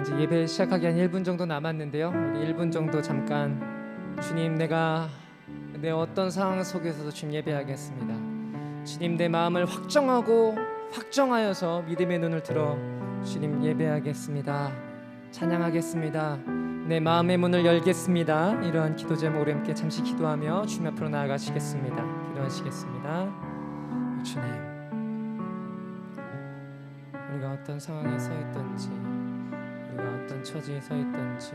이제 예배 시작하기 한 1분 정도 남았는데요. 우리 1분 정도 잠깐 주님, 내가 내 어떤 상황 속에서도 주님 예배하겠습니다. 주님, 내 마음을 확정하여서 믿음의 눈을 들어 주님 예배하겠습니다. 찬양하겠습니다. 내 마음의 문을 열겠습니다. 이러한 기도 제목으로 함께 잠시 기도하며 주님 앞으로 나아가시겠습니다. 기도하시겠습니다. 주님, 우리가 어떤 상황에 서 있든지, 우리가 어떤 처지에 서 있든지,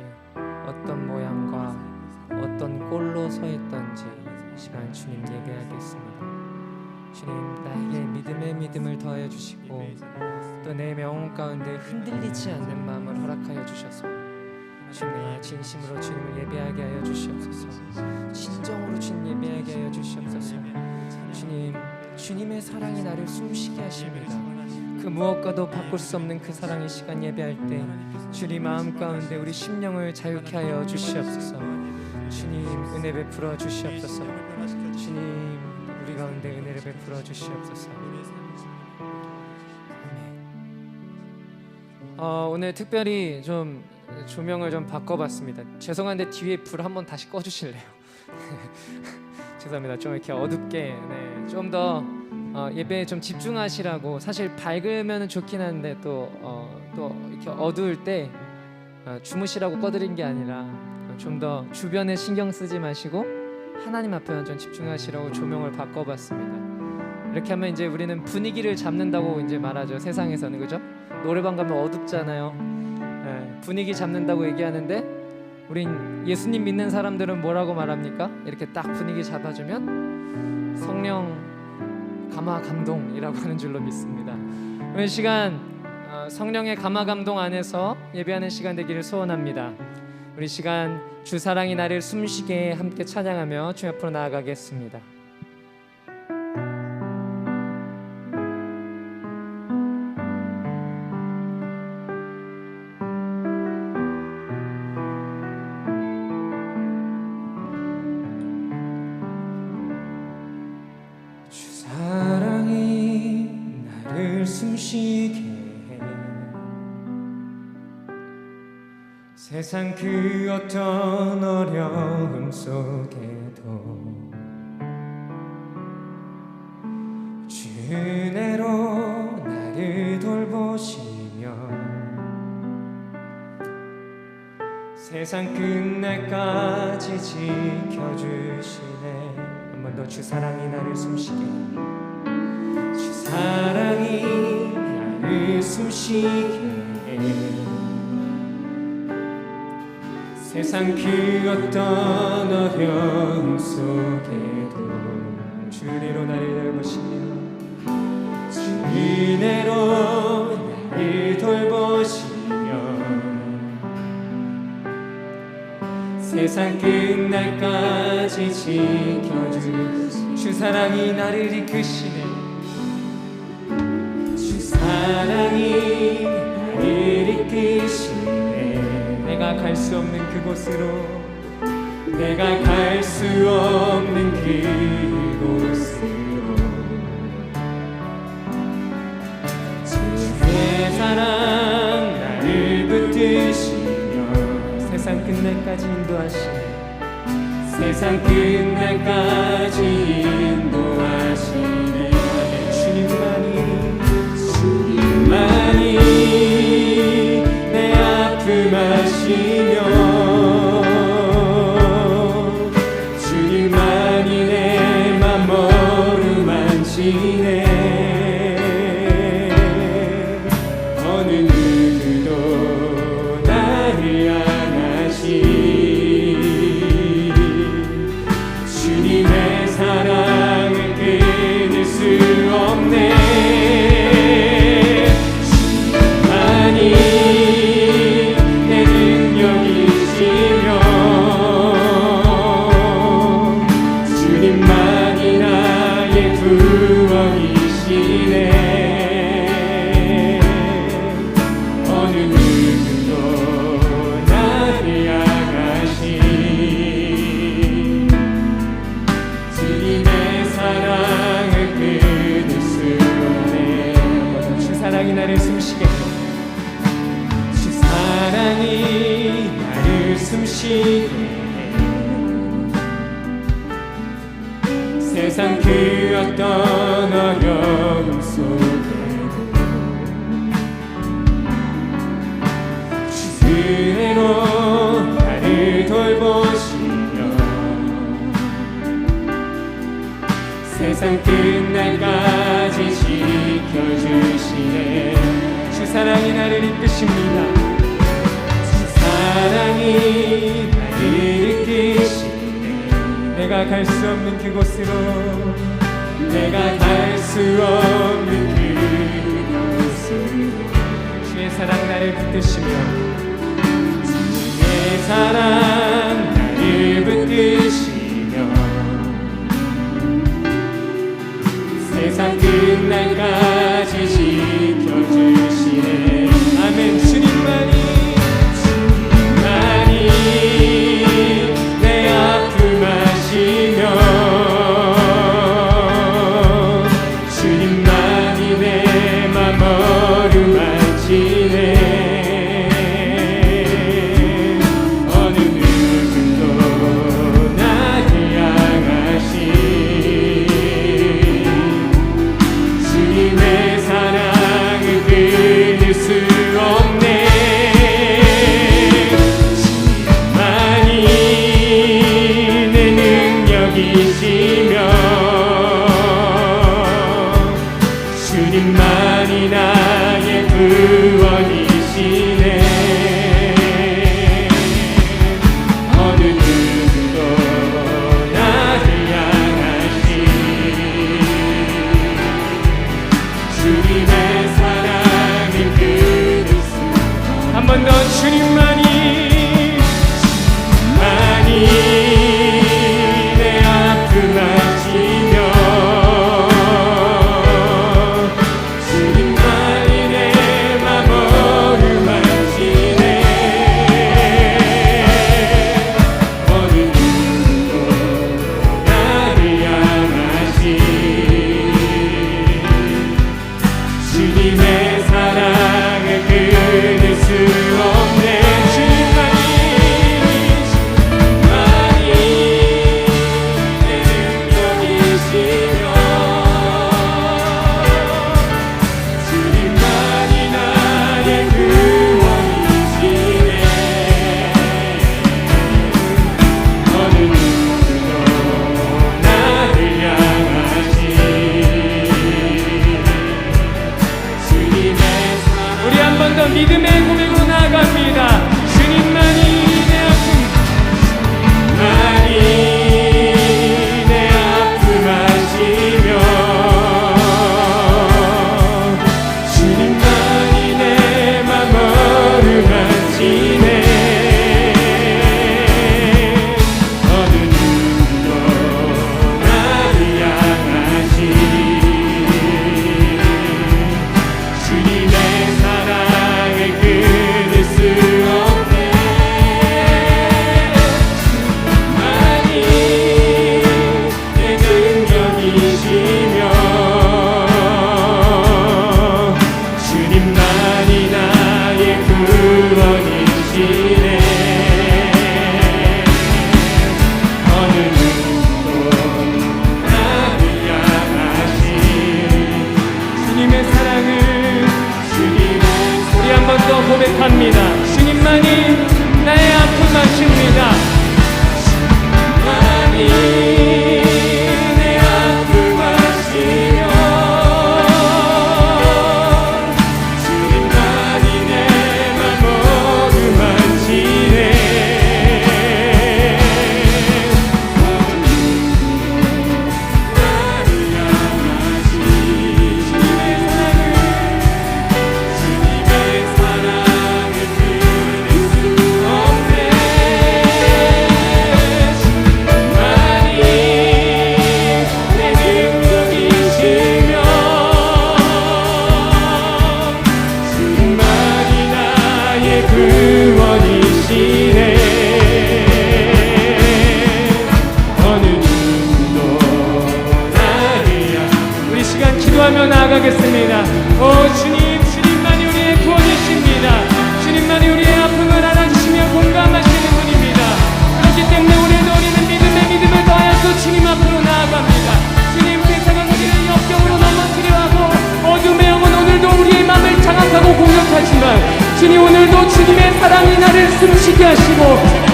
어떤 모양과 어떤 꼴로 서 있든지 이 시간 주님 예배하겠습니다. 주님, 나에게 믿음의 믿음을 더하여 주시고 또 내 영혼 가운데 흔들리지 않는 마음을 허락하여 주셔서 주님, 내가 진심으로 주님을 예배하게 하여 주시옵소서. 진정으로 주님 예배하게 하여 주시옵소서. 주님, 주님의 사랑이 나를 숨쉬게 하십니다. 그 무엇과도 바꿀 수 없는 그 사랑의 시간 예배할 때 주님 마음 가운데 우리 심령을 자유케 하여 주시옵소서. 주님, 은혜 베풀어 주시옵소서. 주님, 우리 가운데 은혜를 베풀어 주시옵소서. 오늘 특별히 좀 조명을 좀 바꿔봤습니다. 죄송한데 뒤에 불 한번 다시 꺼주실래요? 죄송합니다. 좀 이렇게 어둡게, 좀 더 예배에 좀 집중하시라고. 사실 밝으면 좋긴 한데 또 이렇게 어두울 때 주무시라고 꺼드린 게 아니라 좀 더 주변에 신경 쓰지 마시고 하나님 앞에만 좀 집중하시라고 조명을 바꿔봤습니다. 이렇게 하면 이제 우리는 분위기를 잡는다고 이제 말하죠. 세상에서는, 그죠? 노래방 가면 어둡잖아요. 분위기 잡는다고 얘기하는데 우린 예수님 믿는 사람들은 뭐라고 말합니까? 이렇게 딱 분위기 잡아주면 성령 감화 감동이라고 하는 줄로 믿습니다. 오늘 시간 성령의 감화 감동 안에서 예배하는 시간 되기를 소원합니다. 우리 시간 주 사랑이 나를 숨쉬게 함께 찬양하며 주 앞으로 나아가겠습니다. 주 사랑이 나를 숨쉬게 해 세상 그 어떤 어려움 속에도 주 은혜로 나를 돌보시며 세상 끝날까지 지켜주시네. 한 번 더. 주 사랑이 나를 숨쉬게, 주 사랑이 나를 숨쉬게 해 세상 그 어떤 어려움 속에도 주 은혜로 나를 돌보시며 주 은혜로 나를 돌보시며 세상 끝날까지 지켜줄 주 사랑이 나를 이끄시네. 주 사랑이 나를 이끄시네. 내가 갈 수 없는 그곳으로, 내가 갈 수 없는 그곳으로 주의 사랑 나를 붙드시며 세상 끝날까지 인도하시네. 세상 끝날까지 인도하시네. 주님만이 내 아픔 아시며 주님만이 내 맘 어루만지네. 어느 누구도 나를 향하시 주님의 사랑을 끊을 수 없네. 사랑이 나를 숨쉬게 해. 주 사랑이 주시네. 세상 그 어떤 어려움 속에도 주 은혜로 나를 돌보시며 세상 끝날까지 지켜주시네. 주 사랑이 나를 이끄십니다. 주 사랑이 나를 이끄시네. 내가 갈 수 없는 그곳으로, 내가 갈 수 없는 그곳으로 주의 사랑 나를 붙드시며, 주의 사랑 나를 붙드시며 세상 끝날까지 지켜주시네. 아멘. 주님만이 내 아픔 아시며 주님만이 내 맘 어루만지네. 어느 누구도 나를 향하시 주님의 사랑을 끊을 수 없네. 주님만이 내 능력이시며 주님만이 나의 구원이시네. 어느 누구도 나를 향하시 주님의 사랑을 끊을 수. 한 번 더. 주님만이 내 아픔 아시며 주님만이 내 맘 어루만지네. 어느 누구도 나를 향하시 주님의 사랑을 끊을 수 없네. 주님만이 내 능력이시며 주님만이 나의 구원이시네. 어느 누구도 나를 향하시 우리 한 번 더 믿음의 고백으로 나아갑니다. 주님만이 내 아픔, 많이 내 아픔 아시며 주님만이 내 맘 어루만지네. 어느 누구도 나를 향하시 주님의 사랑을 끊을 수 없네. 주님만이 내 능력이시며 주님만이 나의 구원이시네. 어느 누구도 나를 향하시 주님의 사랑을 우리 한 번 더 고백합니다. 주님만이 나의 아픔 아십니다. 주님만이 내 아픔 아시며 주님만이 내 맘 어루만지네. 나를 향하시 주님의 사랑을 끊을 수 없네. 주님만이 내 능력이시며 주님만이 나의 구원이시네. 어느 누구도 나를 향 우리 시간 기도하며 나아가겠습니다. 오 주님, 주님만이 우리의 구원이십니다. 주님만이 우리의 아픔을 알아주시며 공감하시는 분입니다. 숨쉬게 하시고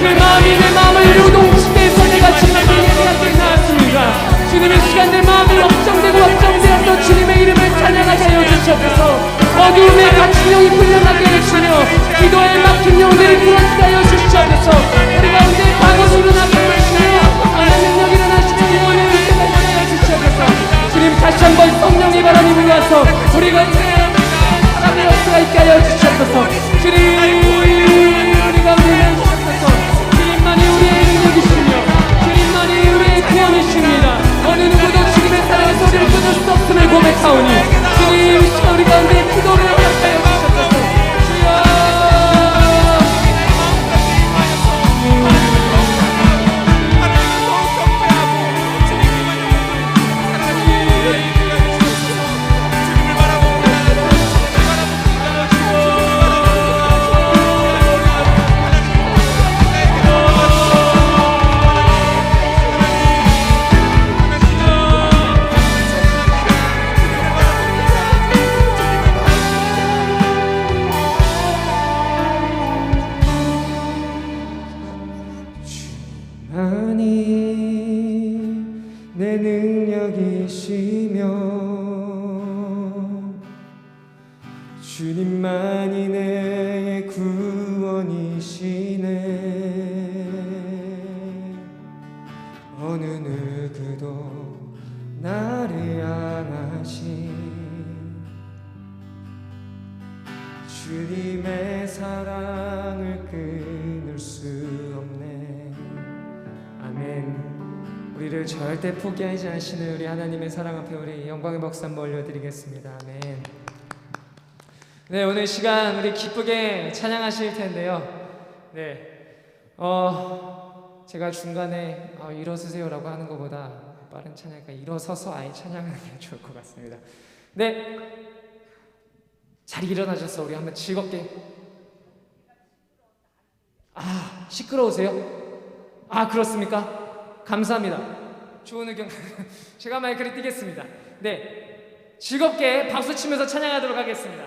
내 마음이 내 마음을 요동치게 해서 내가 주님의 예배하게 나왔습니다. 주님의 시간 내 마음이 걱정되었던 주님의 이름을 찬양하게 하여 주시옵소서. 어두움에 갇힌 영이 풀려나게 해주시며 기도에 막힌 영들이 풀어지게 하여 주시옵소서. 우리 가운데 방언이 일어나게 해주시며 하나님 능력이 일어나시며 영혼의 은혜가 일어나게 하여 주시옵소서. 주님 다시 한번 성령의 바람이 불어와서 우리 가운데 사람의 역사가 있게 하여 주시옵소서. 주님 우리 가운데 내주시옵소서. 주님만이 우리의 능력이시며 주님만이 우리의 구원이십니다. 어느 누구도 주님의 사랑의 소리를 끊을 수 없음을 고백하오니 주님 이 시간 우리 가운데 기도를 하여 주시옵소서. 주여 내 능력이시며 주님만이 내 구원이시네. 어느 누구도 나를 향하신 주님의 사랑을 끊을 수 없네. 아멘. 우리를 절대 포기하지 않으시는 우리 하나님의 사랑 앞에 우리 영광의 박수 한번 올려드리겠습니다. 아멘. 네, 오늘 시간 우리 기쁘게 찬양하실 텐데요. 네, 제가 중간에 일어서세요라고 하는 것보다 빠른 찬양이니까 일어서서 아예 찬양하는 게 좋을 것 같습니다. 네, 자리 일어나셔서 우리 한번 즐겁게. 시끄러우세요? 그렇습니까? 감사합니다. 좋은 의견. 제가 마이크를 띄겠습니다. 네, 즐겁게 박수 치면서 찬양하도록 하겠습니다.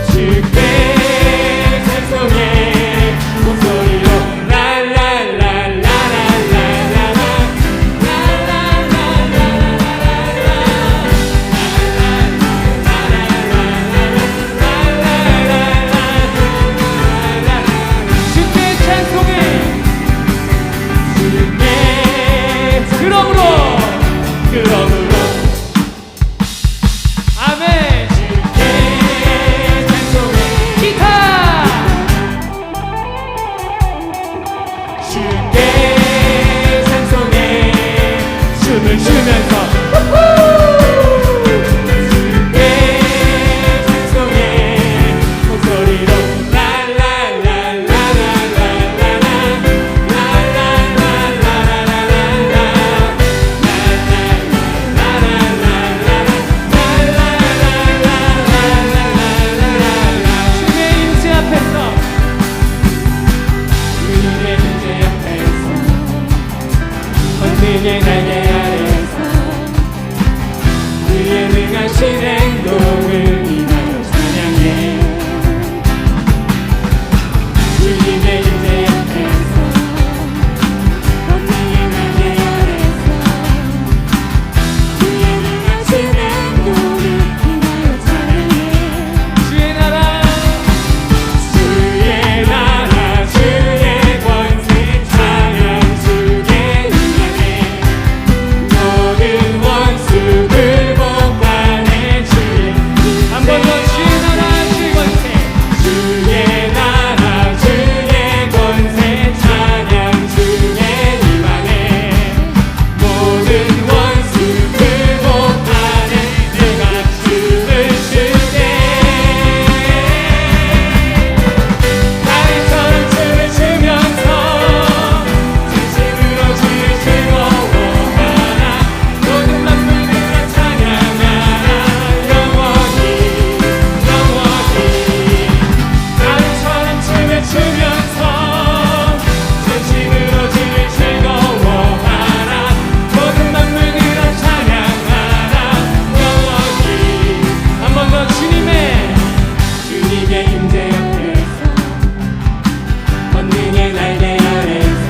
주께 그러므로 아멘. 주께 찬송해. 기타 주께 찬송해. 춤을 추면서 그의 날개 아래서 그의 능하신 행동을 인하여 찬양해. 주님의 임재 앞에서 그의 날개 아래서 그의 능하신 행동을 인하여 찬양해. 주의 나라 주의 나라 주의 권세 찬양 주의 모든 원수 굴복하네. 주의 한번 더 주의 나라 주의 권세 주의 나라 주의 권세 찬양 주의 임하네. 모든 원수 굴복하네. 내가 춤을 출때 다윗처럼 춤을 추면서 진심으로 주를 즐거워하라. 모든 만물들아 찬양하라. 영원히 영원히 다윗처럼 춤을 추면서 진심으로 주를 즐거워하라. 모든 만물들아 찬양하라. 영원히 한 번 더 주님의 임재 앞에서 권능의 날개 아래서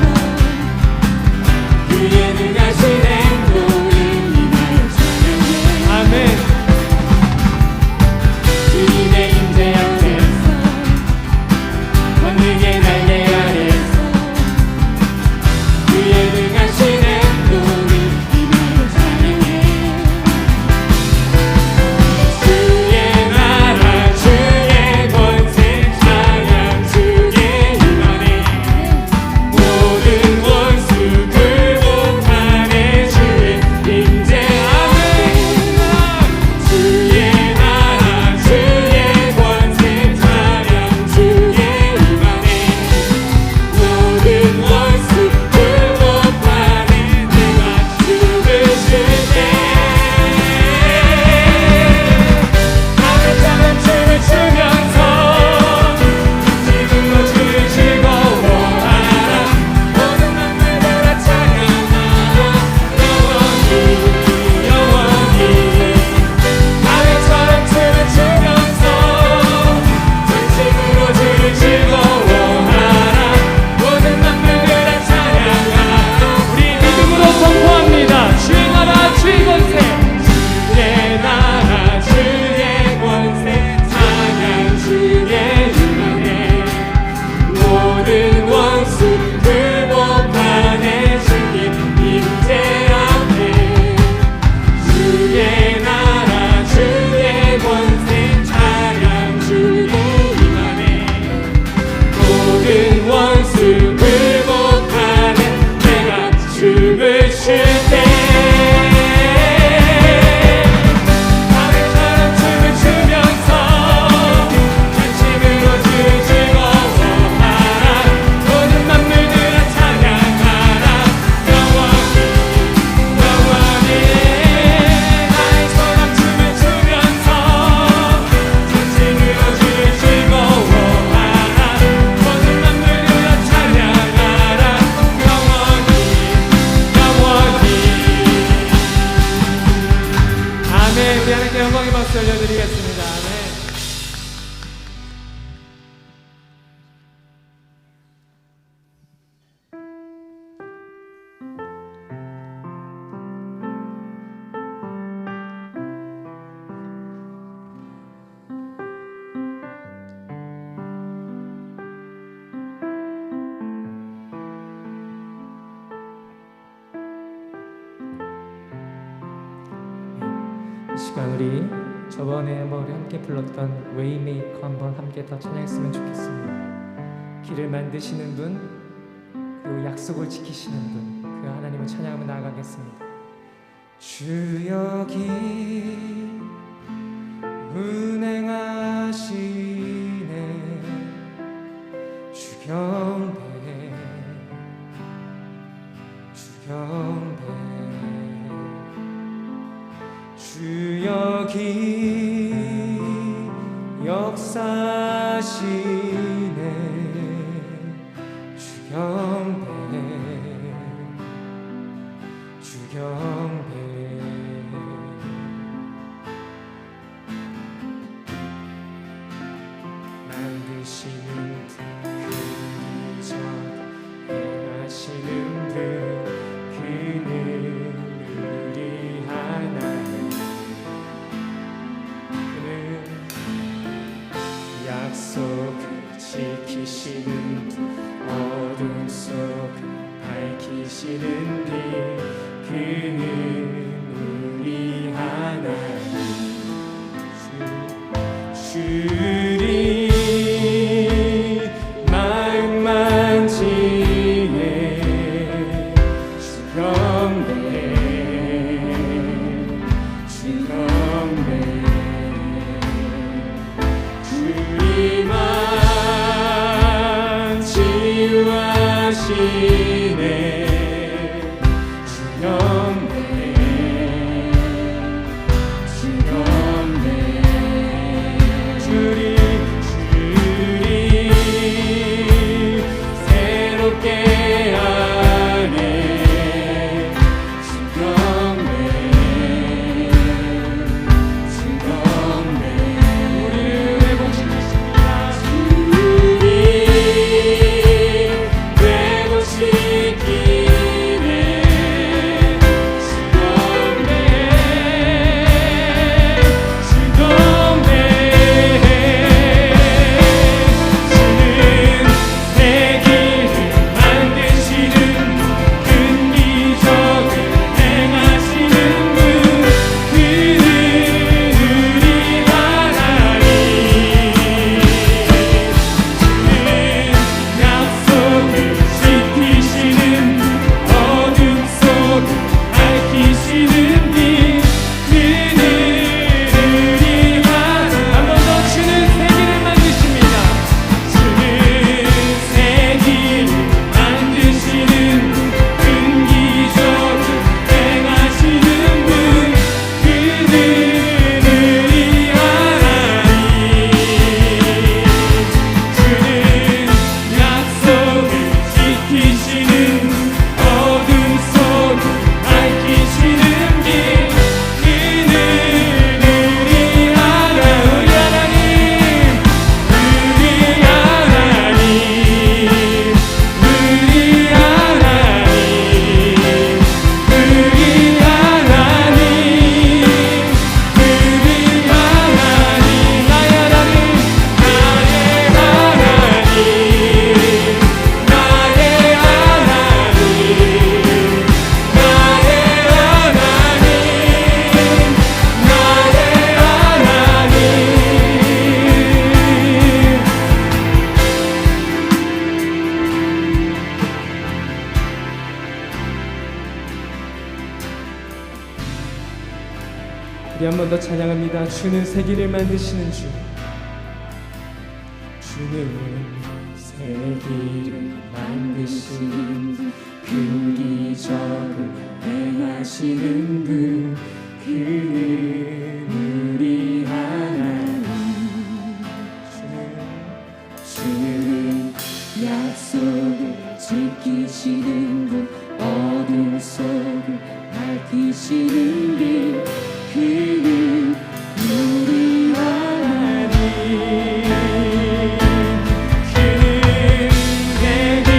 그의 능하신 행동을 인하여 찬양해. 아멘. 주님의 임재 앞에서 권능의 날개 아래서 그의 능하신 행동을 인하여 찬양해. 주의 나라 주의 권세 찬양 주의 임하네. 모든 원수 굴복하네. 주의 임재 아멘. 주의 나라 주의 권세 찬양 주의 임하네. 모든 원수 굴복하네. 내가 춤을 출때 다윗처럼 춤을 추면서 진심으로 주를 즐거워하라. 모든 만물들아 찬양하라. 영원히 영원히 다윗처럼 춤을 추면서 진심으로 주를 즐거워하라. 모든 만물들아 찬양하라. 우리 믿음으로 선포합니다. 주의 나라 주의 권세 주의 나라 주의 권세 찬양 주의 임하네. 모든 원수 굴복하네. 주님 임재 앞에 주의 나라 주의 권세 찬양 주의 임하네. 모든 원수 굴복하네. 내가 춤을 출때 다윗처럼 춤을 추면서 진심으로 주를 즐거워하라. 모든 만물들아 찬양하라. 영원히 영원히 다윗처럼 춤을 추면서 진심으로 주를 즐거워하라. 모든 만물들아 찬양하라. 영원히 영원히 아멘. 우리 하나님께 영광의 박수 올려드리겠습니다. 아멘. 시간 우리 저번에 우리 함께 불렀던 웨이메이커 한번 함께 더 찬양했으면 좋겠습니다. 길을 만드시는 분, 그리고 약속을 지키시는 분, 그 하나님을 찬양하며 나아가겠습니다. 주 여기 운행하시네, 주 경배, 주 경배, 주 여기 역사하시네, 주 경배, 주 경배. 만드시는 분, 그저 행하시는 분, 그는 우리 하나님. 그는 약속을 지키시는 분, 어둠 속을 밝히시는 빛, 그는 우리 하나님. 주리 마음 만지네, 주 경배, 주 경배, 주리만 치유하시네, 주 경배, 주 경배, 주리 새롭게 하네, 주 경배, 주 경배, 우리를 회복시키십니다. 주리 회복시키네, 주 경배, 주 경배. 우리 한 번 더 찬양합니다. 주는 세계를 만드시는 주, 주는 세계를 만드시는 분, 그 기적을 행하시는 분, 그는 우리 하나님. 주는 약속을 지키시는 분, 어둠 속을 밝히시는 빛, 그는 우리 하나님. 그는 세계를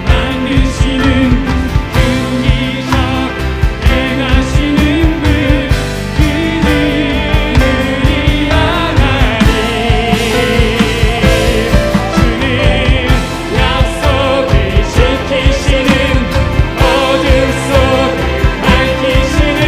만드시는 그 기적 행하시는 분, 그는 우리 하나님. 주는 약속을 지키시는 어둠 속을 밝히시는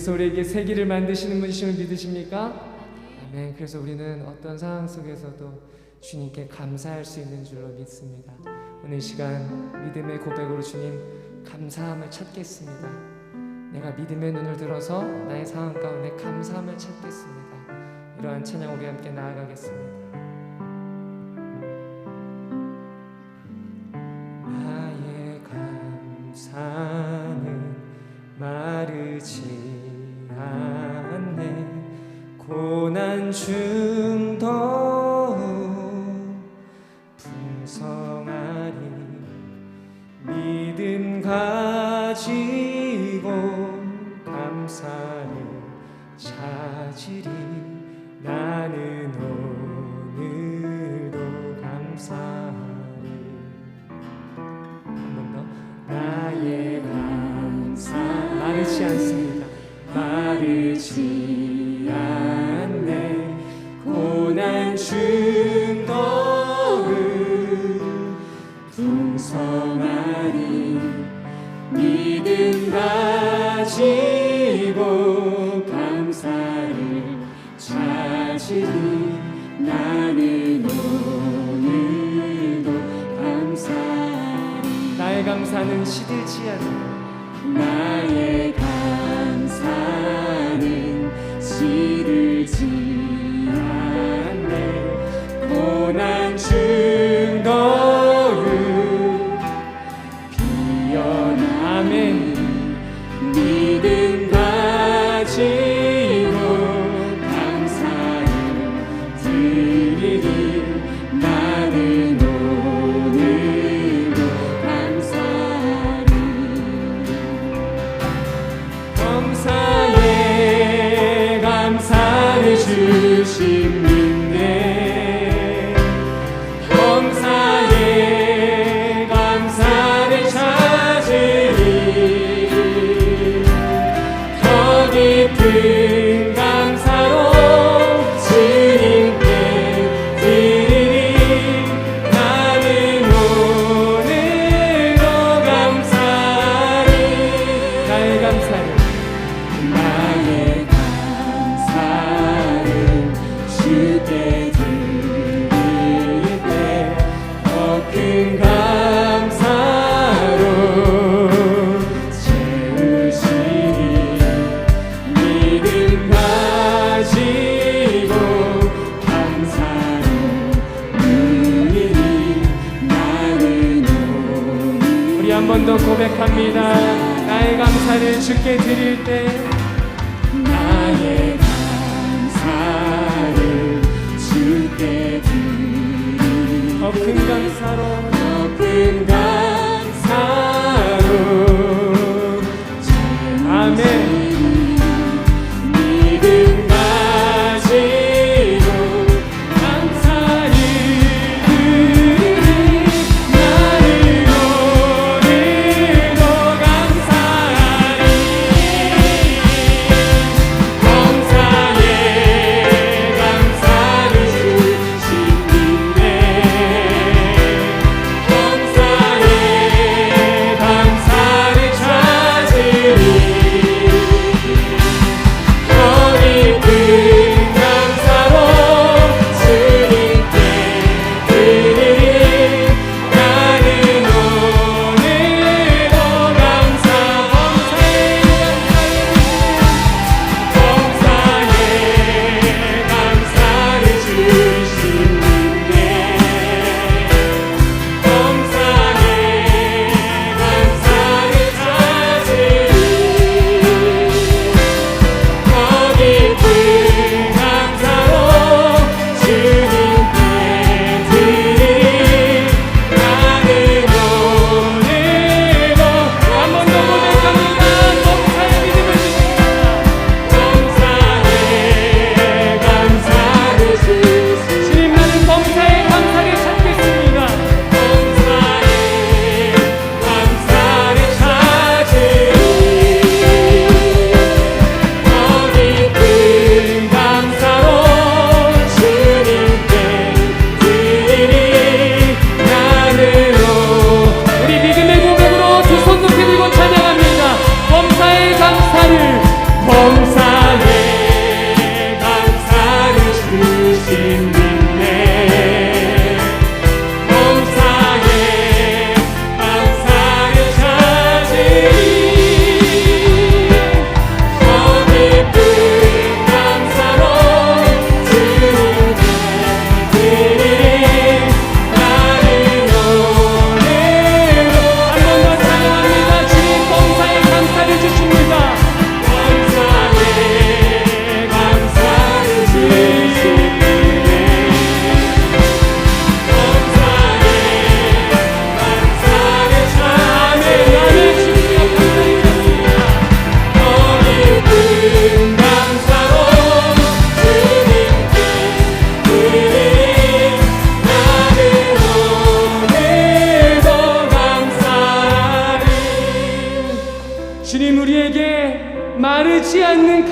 주님께서 우리에게 새 길을 만드시는 분이심을 믿으십니까? 아멘. 그래서 우리는 어떤 상황 속에서도 주님께 감사할 수 있는 줄로 믿습니다. 오늘 이 시간 믿음의 고백으로 주님 감사함을 찾겠습니다. 내가 믿음의 눈을 들어서 나의 상황 가운데 감사함을 찾겠습니다. 이러한 찬양 우리 함께 나아가겠습니다. 나의 감사는 마르지 않네. 고난 중 더욱 풍성하니 믿음 가지고 감사를 찾으리. 나는 오늘도 감사하리. 한 번 더. 나의 감사 마르지 않습니다. 마르지 않네. 고난 중 더욱 풍성하니 믿음 가지고 감사를 찾으리. 나는 오늘도 감사하리. 나의 감사는 시들지 않네. 나의 감사는 시들지 않네. 고난 중 더욱 피어나면 믿음 가지고 감사를 드리리. 나는 오늘도 감사하리. 범사에 감사를 주신 믿네. 범사에 감사를 찾으리. 더 깊은 감사로 주님께 드리리. 나는 오늘도 감사하리. 나의 감사를 주께 드릴 때 더 큰 감사로 채우시니 믿음 가지고 감사로 누리니. 나는 오늘 우리 한 번 더 고백합니다. 나의 감사를 주께 드릴 때 나의 감사를 주께 드리리. 더 큰 감사로 더 큰 감사로 아멘. 믿음 가지고 감사를 드리리. 나는 오늘도 감사하리.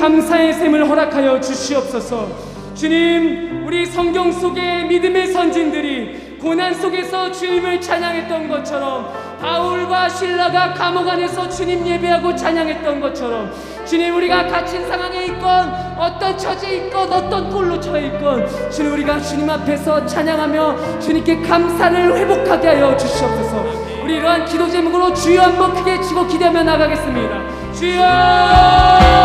감사의 샘을 허락하여 주시옵소서. 주님, 우리 성경 속의 믿음의 선진들이 고난 속에서 주님을 찬양했던 것처럼, 바울과 실라가 감옥 안에서 주님 예배하고 찬양했던 것처럼, 주님, 우리가 갇힌 상황에 있건 어떤 처지에 있건 어떤 꼴로 처해 있건 주님, 우리가 주님 앞에서 찬양하며 주님께 감사를 회복하게 하여 주시옵소서. 우리 이러한 기도 제목으로 주여 한번 크게 치고 기대하며 나가겠습니다. 주여!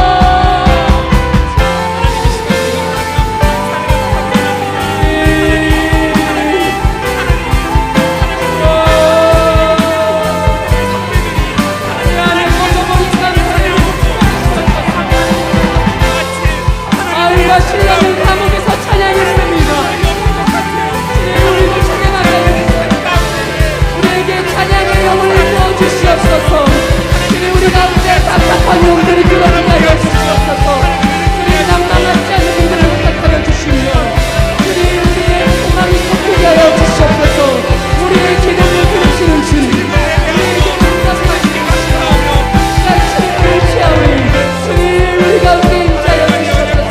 신랑은 감옥에서 찬양했습니다. 우리를 찬양하게 해주시옵소서. 우리에게 찬양의 영을 부어주시옵소서. 주님, 우리 가운데 답답한 영들이 들어가게 하여 주시옵소서. 주님, 낭만하지 않는 분들을 부탁하여 주시며 주님, 우리의 소망이 솟게 하여 주시옵소서. 우리의 기도를 들으시는 주님, 우리에게 감사하시는 주님, 주님, 우리 가운데 임자여 주시옵소서.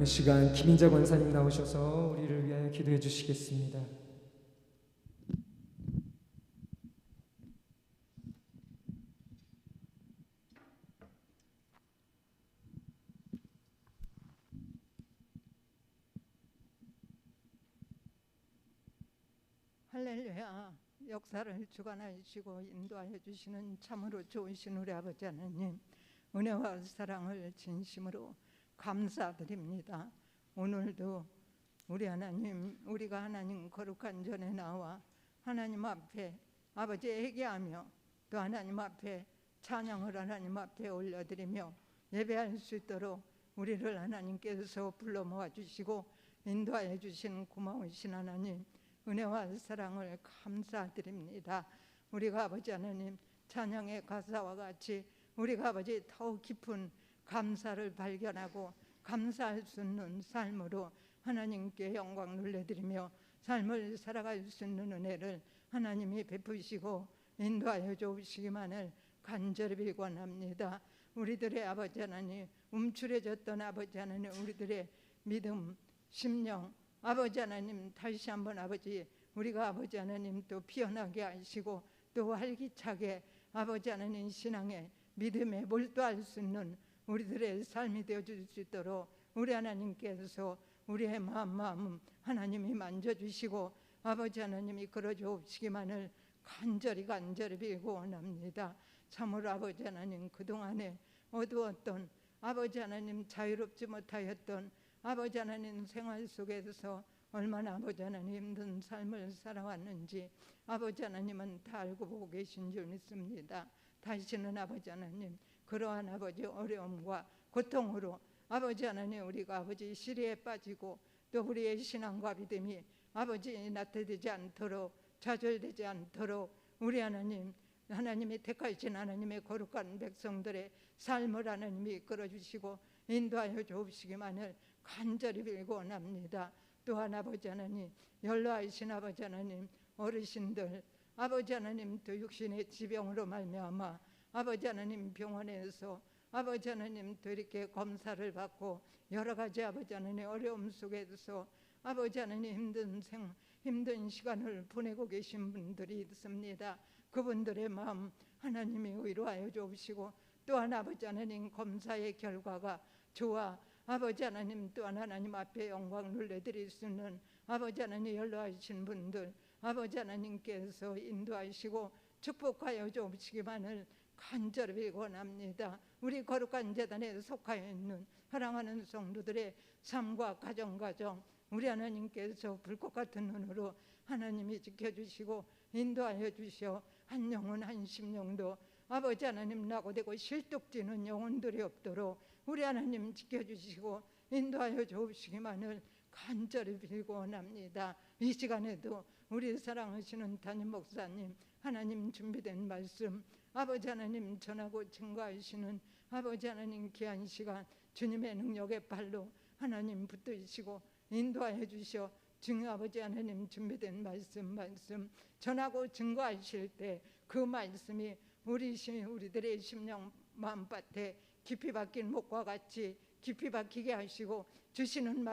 이 시간 김인자 권사님 나오셔서 우리를 위하여 기도해 주시겠습니다. 할렐루야. 역사를 주관하시고 인도하여 주시는 참으로 좋으신 우리 아버지 하나님, 은혜와 사랑을 진심으로 감사드립니다. 오늘도 우리 하나님, 우리가 하나님 거룩한 전에 나와 하나님 앞에 아버지 회개하며 또 하나님 앞에 찬양을 하나님 앞에 올려드리며 예배할 수 있도록 우리를 하나님께서 불러 모아주시고 인도하여 주신 고마우신 하나님, 은혜와 사랑을 감사드립니다. 우리가 아버지 하나님 찬양의 가사와 같이 우리가 아버지 더욱 깊은 감사를 발견하고 감사할 수 있는 삶으로 하나님께 영광 돌려드리며 삶을 살아갈 수 있는 은혜를 하나님이 베푸시고 인도하여 주시기만을 간절히 빌곤합니다. 우리들의 아버지 하나님, 움츠려졌던 아버지 하나님, 우리들의 믿음, 심령, 아버지 하나님 다시 한번 아버지 우리가 아버지 하나님 또 피어나게 하시고 또 활기차게 아버지 하나님 신앙의 믿음에 몰두할 수 있는 우리들의 삶이 되어줄 수 있도록 우리 하나님께서 우리의 마음 하나님이 만져주시고 아버지 하나님이 이끌어주시기만을 간절히 빌고 원합니다. 참으로 아버지 하나님 그동안에 어두웠던 아버지 하나님 자유롭지 못하였던 아버지 하나님 생활 속에서 얼마나 아버지 하나님 힘든 삶을 살아왔는지 아버지 하나님은 다 알고 보고 계신 줄 믿습니다. 다시는 아버지 하나님 그러한 아버지 어려움과 고통으로 아버지 하나님 우리가 아버지 시리에 빠지고 또 우리의 신앙과 믿음이 아버지 나태되지 않도록 좌절되지 않도록 우리 하나님 하나님이 택하신 하나님의 거룩한 백성들의 삶을 하나님이 이끌어주시고 인도하여 주시기만을 간절히 빌고 원합니다. 또한 아버지 하나님 연로하신 아버지 하나님 어르신들 아버지 하나님 또 육신의 지병으로 말미암아 아버지 하나님 병원에서 아버지 하나님 또 이렇게 검사를 받고 여러 가지 아버지 하나님 어려움 속에서 아버지 하나님 힘든 시간을 보내고 계신 분들이 있습니다. 그분들의 마음 하나님이 위로하여 주시고 또한 아버지 하나님 검사의 결과가 좋아 아버지 하나님 또한 하나님 앞에 영광을 내드릴 수 있는 아버지 하나님 연로하신 분들 아버지 하나님께서 인도하시고 축복하여 주시기만을 간절히 원합니다. 우리 거룩한 제단에 속하여 있는 사랑하는 성도들의 삶과 가정 우리 하나님께서 불꽃 같은 눈으로 하나님이 지켜주시고 인도하여 주시어 한 영혼 한 심령도 아버지 하나님 낙오되고 실족지는 영혼들이 없도록 우리 하나님 지켜주시고 인도하여 주시기만을 간절히 빌고 원합니다. 이 시간에도 우리 사랑하시는 담임 목사님 하나님 준비된 말씀 아버지 하나님 전하고 증거하시는 아버지 하나님 귀한 시간 주님의 능력의 발로 하나님 붙드시고 인도하여 주시어 아버지 하나님 준비된 말씀 전하고 증거하실 때 그 말씀이 우리들의 심령 마음밭에 깊이 박힌 목과 같이 깊이 박히게 하시고 주시는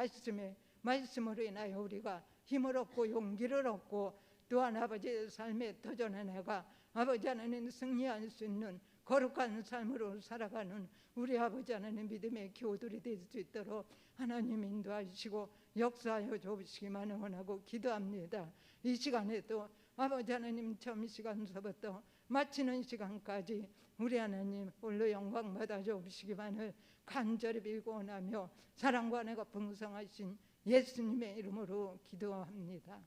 말씀으로 인하여 우리가 힘을 얻고 용기를 얻고 또한 아버지의 삶에 도전해내가 아버지 하나님 승리할 수 있는 거룩한 삶으로 살아가는 우리 아버지 하나님 믿음의 교우들이 될 수 있도록 하나님 인도하시고 역사하여 주시기만 원하고 기도합니다. 이 시간에도 아버지 하나님 처음 시간서부터 마치는 시간까지 우리 하나님 홀로 영광 받아 주시기만을 간절히 빌고 원하며 사랑과 은혜가 풍성하신 예수님의 이름으로 기도합니다.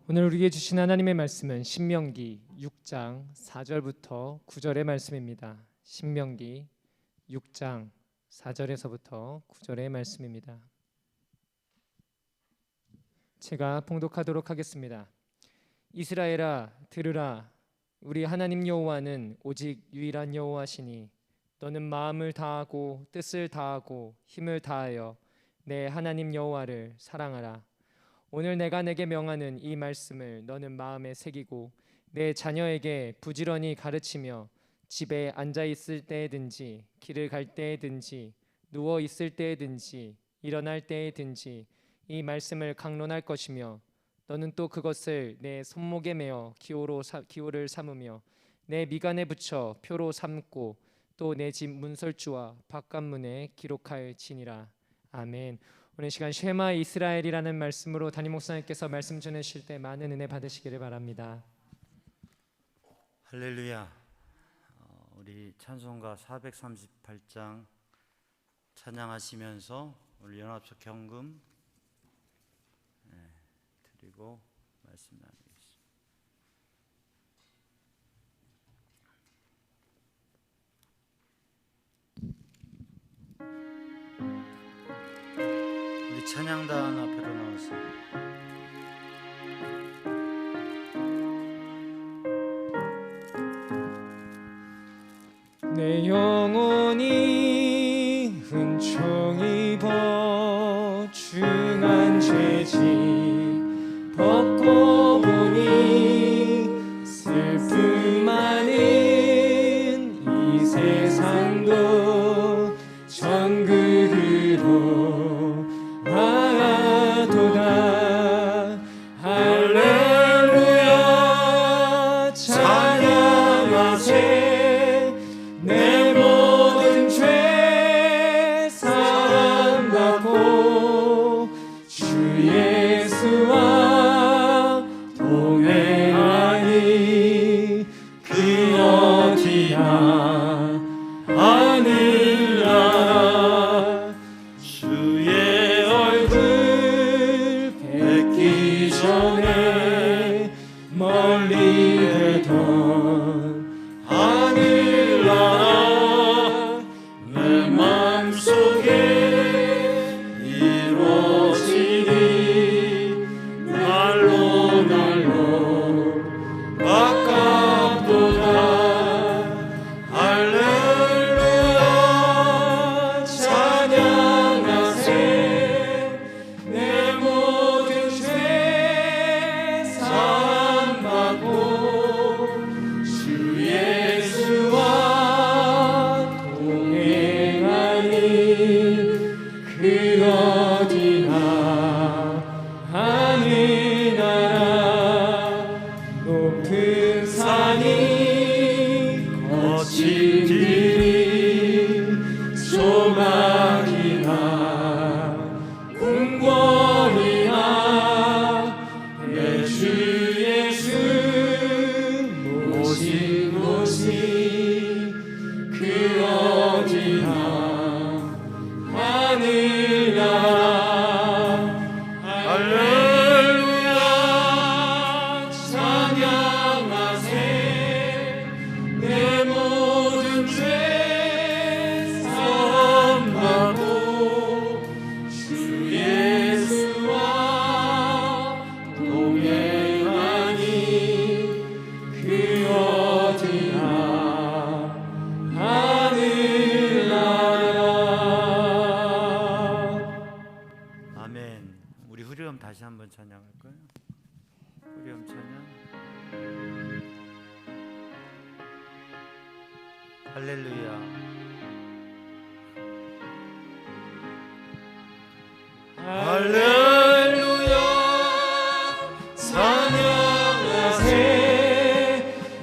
오늘 우리에게 주신 하나님의 말씀은 신명기 6장 4절부터 9절의 말씀입니다. 신명기 6장 4절에서부터 9절의 말씀입니다. 제가 봉독하도록 하겠습니다. 이스라엘아 들으라. 우리 하나님 여호와는 오직 유일한 여호와시니 너는 마음을 다하고 뜻을 다하고 힘을 다하여 내 하나님 여호와를 사랑하라. 오늘 내가 내게 명하는 이 말씀을 너는 마음에 새기고 내 자녀에게 부지런히 가르치며 집에 앉아 있을 때에든지 길을 갈 때에든지 누워 있을 때에든지 일어날 때에든지 이 말씀을 강론할 것이며 너는 또 그것을 내 손목에 메어 기호를 삼으며 내 미간에 붙여 표로 삼고 또 내 집 문설주와 바깥문에 기록할지니라. 아멘. 오늘 시간 쉐마 이스라엘이라는 말씀으로 담임 목사님께서 말씀 전하실 때 많은 은혜 받으시기를 바랍니다. 할렐루야. 우리 찬송가 438장 찬양하시면서 오늘 연합석 경금 드리고 말씀 나누겠습니다. 우리 찬양단 앞으로 나와서 내 영혼이 은총 입어 중한 죄지 벗고 보니 슬픔 많은 이 세상도 정글으로 아도다. 할렐루야 찬양하세. 내 모든 죄 사함받고 주 예수와 동행하니 그 어디야 하늘나라. 주의 얼굴 뵙기 전에 멀리 되던 하늘나라 내 맘속에 이루어지니 날로 가깝도다. 할렐루야 찬양하세. 내 모든 죄 사함받고 예수 모신 곳이 그 어디나 하늘나라 할렐루야 찬양하세 내 모든 죄 사함받고 주 예수와 동행하니 그 어디나 하늘나라. 아멘. 우리 후렴 다시 한번 찬양할까요? 후렴 찬양. 할렐루야. 할렐루야 찬양하세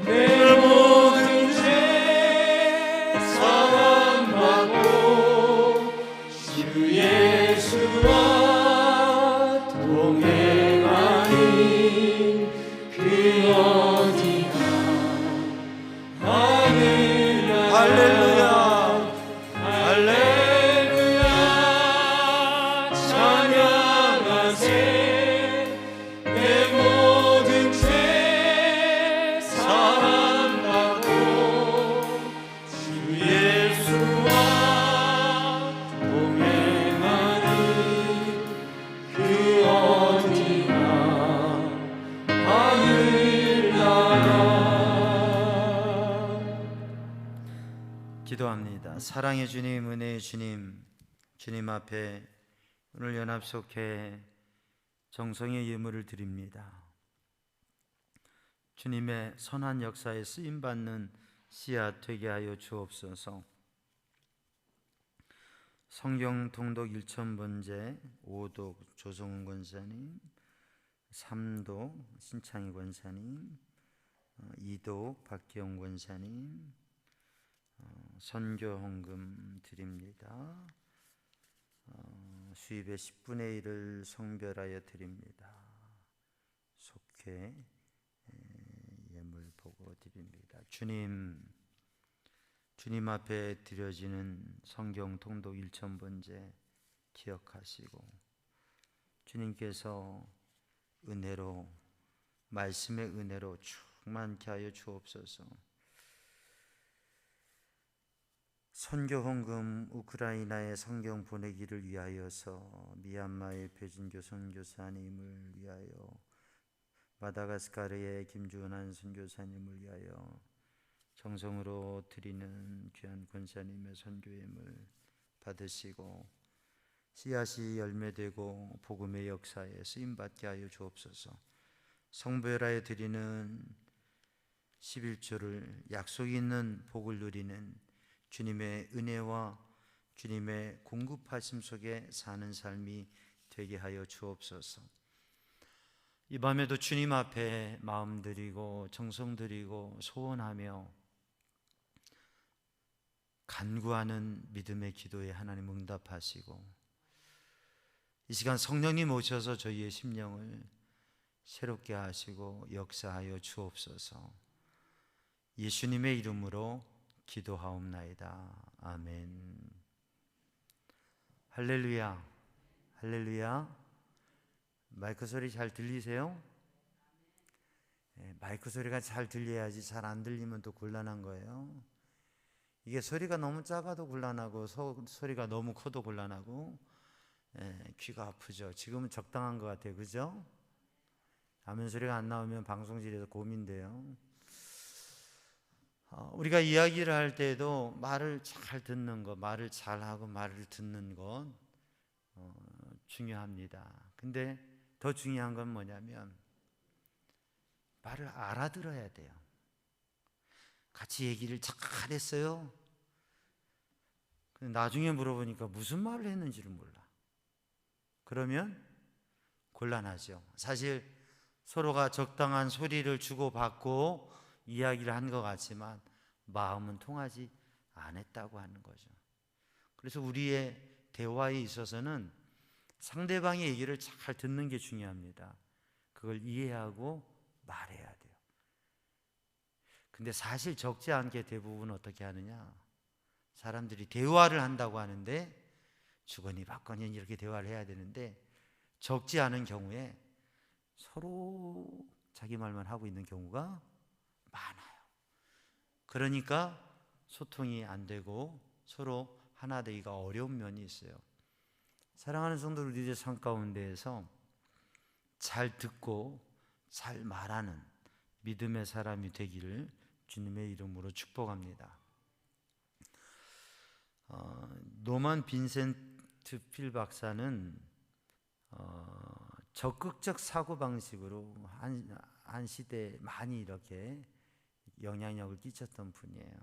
내 모든 죄 사함받고 주 예수와 동행하니 그 어디나 하늘나라 할렐루야. 할렐루야 찬양하세 내 모든 죄 사함받고 주 예수와 동행하니 그 어디나 하늘나라. 기도합니다. 사랑의 주님, 은혜의 주님, 주님 앞에 오늘 연합속회 정성의 예물을 드립니다. 주님의 선한 역사에 쓰임받는 씨앗 되게 하여 주옵소서. 성경 통독 1000번째 5독 조성훈 권사님, 3독 신창희 권사님, 2독 박기영 권사님, 선교 헌금 드립니다. 수입의 10분의 1을 성별하여 드립니다. 속회 예물 보고 드립니다. 주님 앞에 드려지는 성경 통독 1000번째 기억하시고 주님께서 은혜로 말씀의 은혜로 충만케 하여 주옵소서. 선교 헌금 우크라이나에 성경 보내기를 위하여서 미얀마의 배진교 선교사님을 위하여 마다가스카르의 김주환 선교사님을 위하여 정성으로 드리는 귀한 권사님의 선교임을 받으시고 씨앗이 열매되고 복음의 역사에 쓰임받게 하여 주옵소서. 성별하여 드리는 11조를 약속 있는 복을 누리는 주님의 은혜와 주님의 공급하심 속에 사는 삶이 되게 하여 주옵소서. 이 밤에도 주님 앞에 마음 드리고 정성 드리고 소원하며 간구하는 믿음의 기도에 하나님 응답하시고 이 시간 성령님 오셔서 저희의 심령을 새롭게 하시고 역사하여 주옵소서. 예수님의 이름으로 기도하옵나이다. 아멘. 할렐루야. 할렐루야. 마이크 소리 잘 들리세요? 마이크 소리가 잘 들려야지. 잘 안 들리면 또 곤란한 거예요. 이게 소리가 너무 작아도 곤란하고 소리가 너무 커도 곤란하고 귀가 아프죠. 지금은 적당한 것 같아요. 그죠? 아멘 소리가 안 나오면 방송실에서 고민돼요. 우리가 이야기를 할 때에도 말을 잘 듣는 것, 말을 잘하고 말을 듣는 것 중요합니다. 근데 더 중요한 건 뭐냐면 말을 알아들어야 돼요. 같이 얘기를 잘했어요. 근데 나중에 물어보니까 무슨 말을 했는지를 몰라. 그러면 곤란하죠. 사실 서로가 적당한 소리를 주고받고 이야기를 한 것 같지만 마음은 통하지 않았다고 하는 거죠. 그래서 우리의 대화에 있어서는 상대방의 얘기를 잘 듣는 게 중요합니다. 그걸 이해하고 말해야 돼요. 근데 사실 적지 않게 대부분 어떻게 하느냐, 사람들이 대화를 한다고 하는데 주거니 받거니 이렇게 대화를 해야 되는데 적지 않은 경우에 서로 자기 말만 하고 있는 경우가 많아요. 그러니까 소통이 안 되고 서로 하나 되기가 어려운 면이 있어요. 사랑하는 성도 우리들의 삶 가운데에서 잘 듣고 잘 말하는 믿음의 사람이 되기를 주님의 이름으로 축복합니다. 노만 빈센트 필 박사는 적극적 사고방식으로 한 시대에 많이 이렇게 영향력을 끼쳤던 분이에요.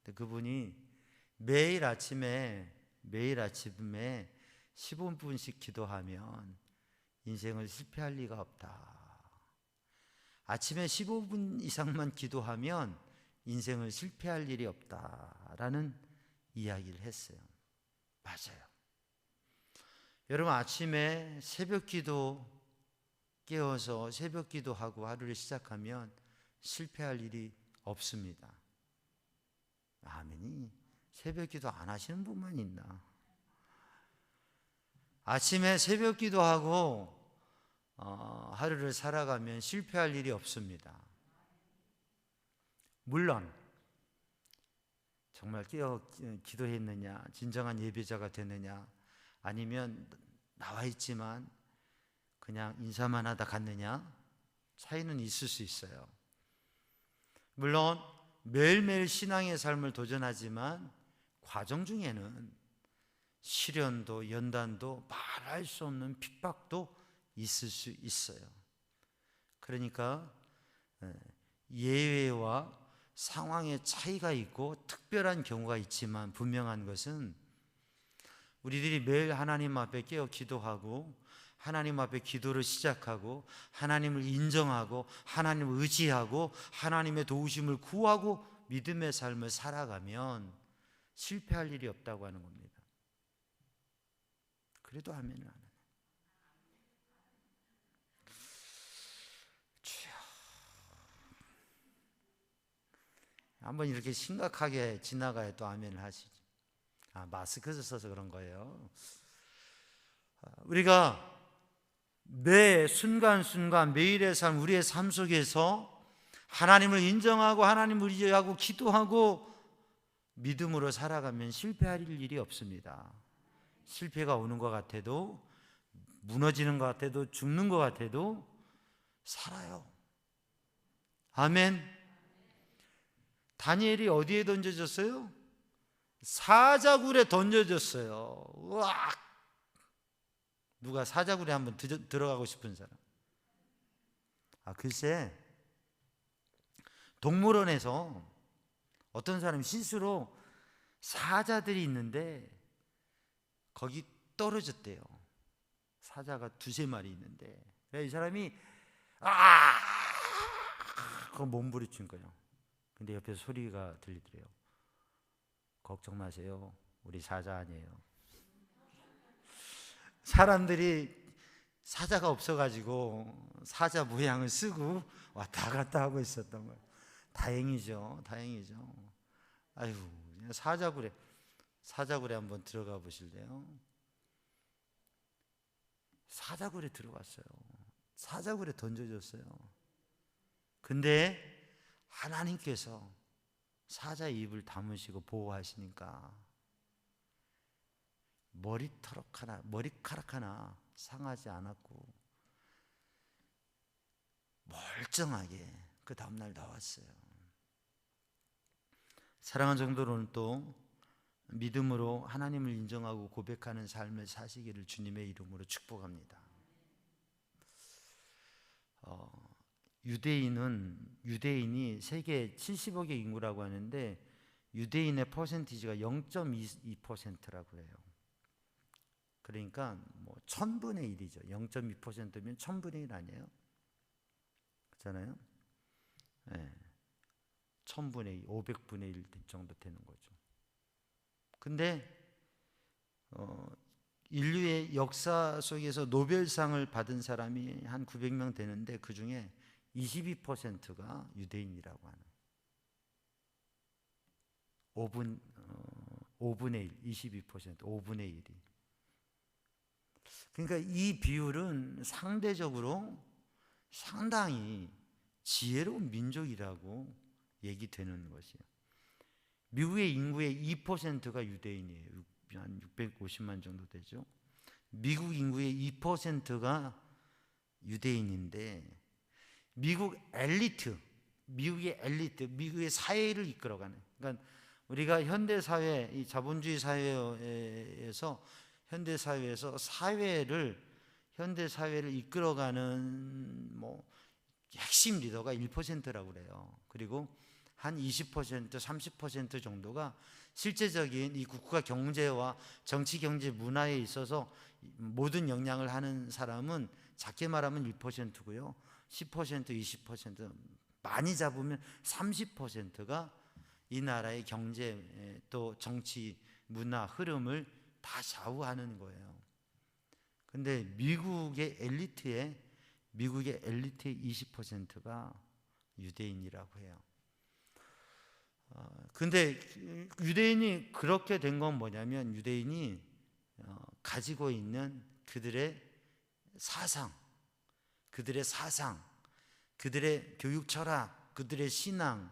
근데 그분이 매일 아침에 15분씩 기도하면 인생을 실패할 리가 없다. 아침에 15분 이상만 기도하면 인생을 실패할 일이 없다라는 이야기를 했어요. 맞아요. 여러분, 아침에 새벽 기도 깨어서 새벽 기도하고 하루를 시작하면 실패할 일이 없습니다. 아멘이. 새벽 기도 안 하시는 분만 있나? 아침에 새벽 기도하고 하루를 살아가면 실패할 일이 없습니다. 물론 정말 기도했느냐, 진정한 예배자가 됐느냐, 아니면 나와 있지만 그냥 인사만 하다 갔느냐, 차이는 있을 수 있어요. 물론 매일매일 신앙의 삶을 도전하지만 과정 중에는 시련도 연단도 말할 수 없는 핍박도 있을 수 있어요. 그러니까 예외와 상황의 차이가 있고 특별한 경우가 있지만 분명한 것은 우리들이 매일 하나님 앞에 깨어 기도하고 하나님 앞에 기도를 시작하고 하나님을 인정하고 하나님을 의지하고 하나님의 도우심을 구하고 믿음의 삶을 살아가면 실패할 일이 없다고 하는 겁니다. 그래도 아멘을 안 하네. 주여. 한번 이렇게 심각하게 지나가야 또 아멘을 하시죠. 마스크를 써서 그런 거예요. 우리가 매 순간순간 매일의 삶, 우리의 삶 속에서 하나님을 인정하고 하나님을 의지하고 기도하고 믿음으로 살아가면 실패할 일이 없습니다. 실패가 오는 것 같아도, 무너지는 것 같아도, 죽는 것 같아도 살아요. 아멘. 다니엘이 어디에 던져졌어요? 사자굴에 던져졌어요. 우악! 누가 사자굴에 한번 들어가고 싶은 사람? 글쎄, 동물원에서 어떤 사람이 실수로 사자들이 있는데 거기 떨어졌대요. 사자가 2-3마리 있는데 이 사람이 그거 몸부림친 거예요. 근데 옆에서 소리가 들리더래요. 걱정 마세요, 우리 사자 아니에요. 사람들이 사자가 없어가지고 사자 모양을 쓰고 왔다 갔다 하고 있었던 거예요. 다행이죠. 아유, 사자굴에 한번 들어가 보실래요? 사자굴에 들어갔어요. 사자굴에 던져졌어요. 근데 하나님께서 사자의 입을 다무시고 보호하시니까 머리카락 하나 상하지 않았고 멀쩡하게 그 다음날 나왔어요. 사랑하는 성도는 또 믿음으로 하나님을 인정하고 고백하는 삶을 사시기를 주님의 이름으로 축복합니다. 유대인이 세계 70억의 인구라고 하는데 유대인의 퍼센티지가 0.22%라고 해요. 그러니까 뭐 1000분의 1이죠. 0.2%면 1000분의 1 아니에요? 그렇잖아요? 네. 1000분의 2, 500분의 1 정도 되는 거죠. 근데 인류의 역사 속에서 노벨상을 받은 사람이 한 900명 되는데 그 중에 22%가 유대인이라고 하는 5분의 1, 22%, 5분의 1이. 그러니까 이 비율은 상대적으로 상당히 지혜로운 민족이라고 얘기되는 것이에요. 미국의 인구의 2%가 유대인이에요. 한 650만 정도 되죠. 미국 인구의 2%가 유대인인데 미국의 엘리트, 미국의 사회를 이끌어가는, 그러니까 우리가 현대 사회, 이 자본주의 사회에서 현대 사회에서 현대 사회를 이끌어가는 뭐 핵심 리더가 1%라고 그래요. 그리고 한 20%, 30% 정도가 실제적인 이 국가 경제와 정치, 경제, 문화에 있어서 모든 역량을 하는 사람은 작게 말하면 1%고요. 10%, 20%, 많이 잡으면 30%가 이 나라의 경제 또 정치, 문화 흐름을 다 좌우하는 거예요. 근데 미국의 엘리트의 20%가 유대인이라고 해요. 근데 유대인이 그렇게 된 건 뭐냐면 유대인이 가지고 있는 그들의 사상, 그들의 교육 철학, 그들의 신앙,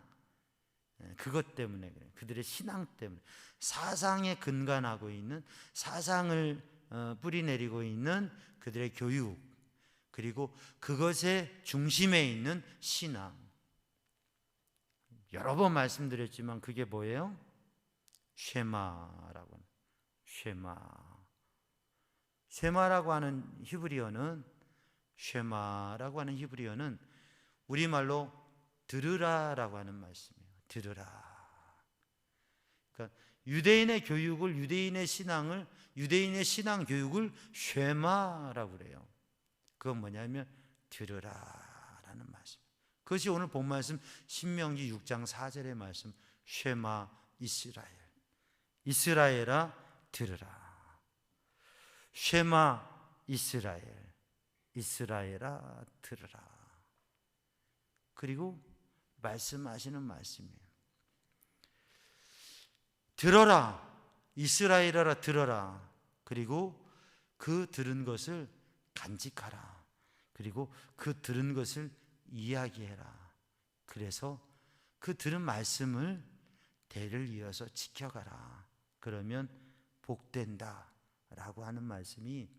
그것 때문에 그래요. 그들의 신앙 때문에, 사상에 근간하고 있는, 사상을 뿌리내리고 있는 그들의 교육, 그리고 그것의 중심에 있는 신앙. 여러 번 말씀드렸지만 그게 뭐예요? 쉐마라고 하는, 쉐마라고 하는 히브리어는 우리말로 들으라라고 하는 말씀이에요. 들으라. 그러니까 유대인의 교육을, 유대인의 신앙 교육을 쉐마라고 그래요. 그건 뭐냐면 들으라라는 말씀. 그것이 오늘 본 말씀 신명기 6장 4절의 말씀, 쉐마 이스라엘. 이스라엘아 들으라. 쉐마 이스라엘. 이스라엘아 들으라. 그리고 말씀하시는 말씀이에요. 들어라. 이스라엘아 들어라. 그리고 그 들은 것을 간직하라. 그리고 그 들은 것을 이야기해라. 그래서 그 들은 말씀을 대를 이어서 지켜가라. 그러면 복된다 라고 하는 말씀이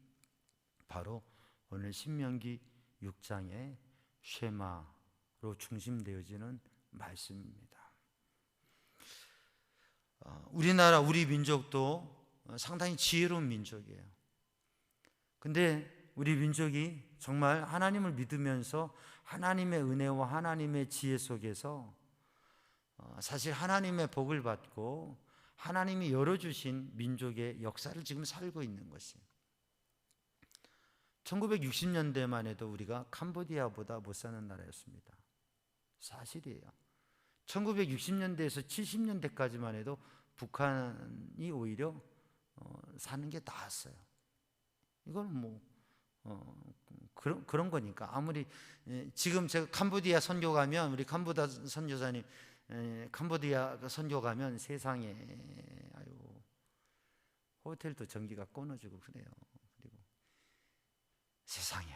바로 오늘 신명기 6장의 쉐마로 중심되어지는 말씀입니다. 우리나라, 우리 민족도 상당히 지혜로운 민족이에요. 근데 우리 민족이 정말 하나님을 믿으면서 하나님의 은혜와 하나님의 지혜 속에서 사실 하나님의 복을 받고 하나님이 열어주신 민족의 역사를 지금 살고 있는 것이에요. 1960년대만 해도 우리가 캄보디아보다 못 사는 나라였습니다. 사실이에요. 1960년대에서 70년대까지만 해도 북한이 오히려 사는 게 나았어요. 이건 뭐 그런 거니까. 아무리 지금 제가 캄보디아 선교 가면, 우리 캄보디아 선교사님 캄보디아 선교 가면 세상에 아유 호텔도 전기가 끊어지고 그래요. 그리고 세상에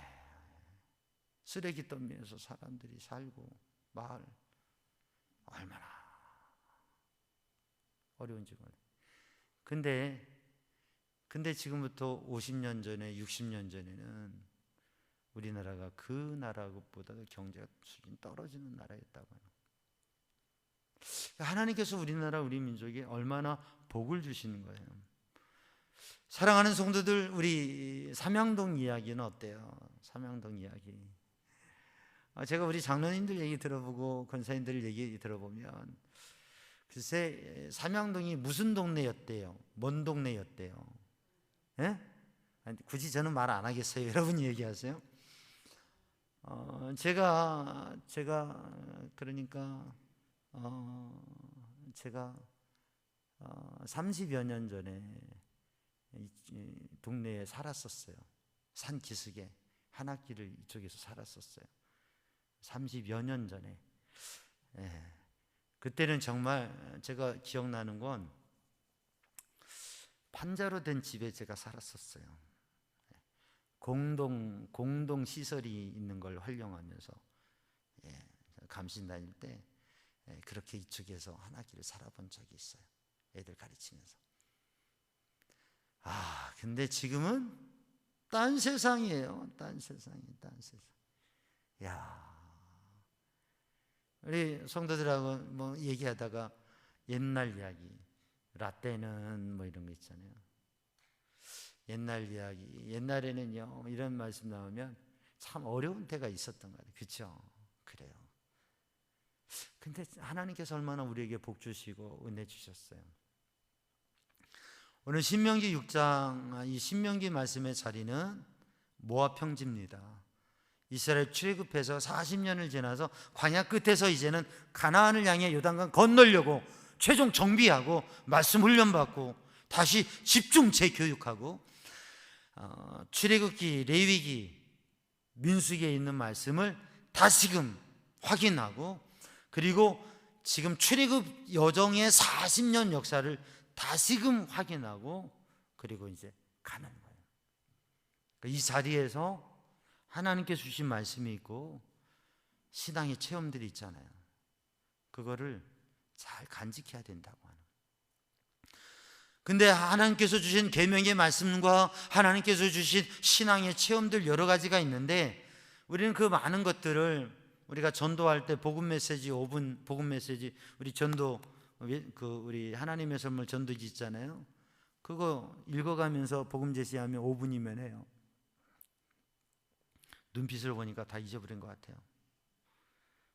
쓰레기 더미에서 사람들이 살고, 마을 얼마나 어려운지 몰라요. 근데 지금부터 50년 전에, 60년 전에는 우리나라가 그 나라보다도 경제가 수준이 떨어지는 나라였다고 해요. 하나님께서 우리나라, 우리 민족에 얼마나 복을 주시는 거예요. 사랑하는 성도들, 우리 삼양동 이야기는 어때요? 삼양동 이야기. 제가 우리 장로님들 얘기 들어보고 권사님들 얘기 들어보면 글쎄 삼양동이 무슨 동네였대요? 뭔 동네였대요? 예? 굳이 저는 말 안 하겠어요. 여러분이 얘기하세요. 제가 그러니까 제가 30여 년 전에 이 동네에 살았었어요. 산 기슭에 한 학기를 이쪽에서 살았었어요. 30여 년 전에. 예. 그때는 정말 제가 기억나는 건 판자로 된 집에 제가 살았었어요. 공동 시설이 있는 걸 활용하면서 감신 다닐 때 그렇게 이쪽에서 한 학기를 살아본 적이 있어요. 애들 가르치면서. 근데 지금은 딴 세상이에요. 딴 세상이에요. 딴 세상. 야, 우리 성도들하고 뭐 얘기하다가 옛날 이야기, 라떼는 뭐 이런 거 있잖아요. 옛날 이야기, 옛날에는요 이런 말씀 나오면 참 어려운 때가 있었던 것 같아요. 그렇죠? 그래요. 근데 하나님께서 얼마나 우리에게 복 주시고 은혜 주셨어요. 오늘 신명기 6장, 이 신명기 말씀의 자리는 모압 평지입니다. 이스라엘 출애굽해서 40년을 지나서 광야 끝에서 이제는 가나안을 향해 요단강 건너려고 최종 정비하고 말씀 훈련받고 다시 집중 재교육하고 출애굽기, 레위기, 민수기에 있는 말씀을 다시금 확인하고 그리고 지금 출애굽 여정의 40년 역사를 다시금 확인하고 그리고 이제 가는 거예요. 이 자리에서 하나님께서 주신 말씀이 있고 신앙의 체험들이 있잖아요. 그거를 잘 간직해야 된다고 하는. 근데 하나님께서 주신 계명의 말씀과 하나님께서 주신 신앙의 체험들 여러 가지가 있는데 우리는 그 많은 것들을 우리가 전도할 때 복음 메시지 5분 복음 메시지 우리 전도 우리 하나님의 선물 전도지 있잖아요. 그거 읽어가면서 복음 제시하면 5분이면 해요. 눈빛을 보니까 다 잊어버린 것 같아요.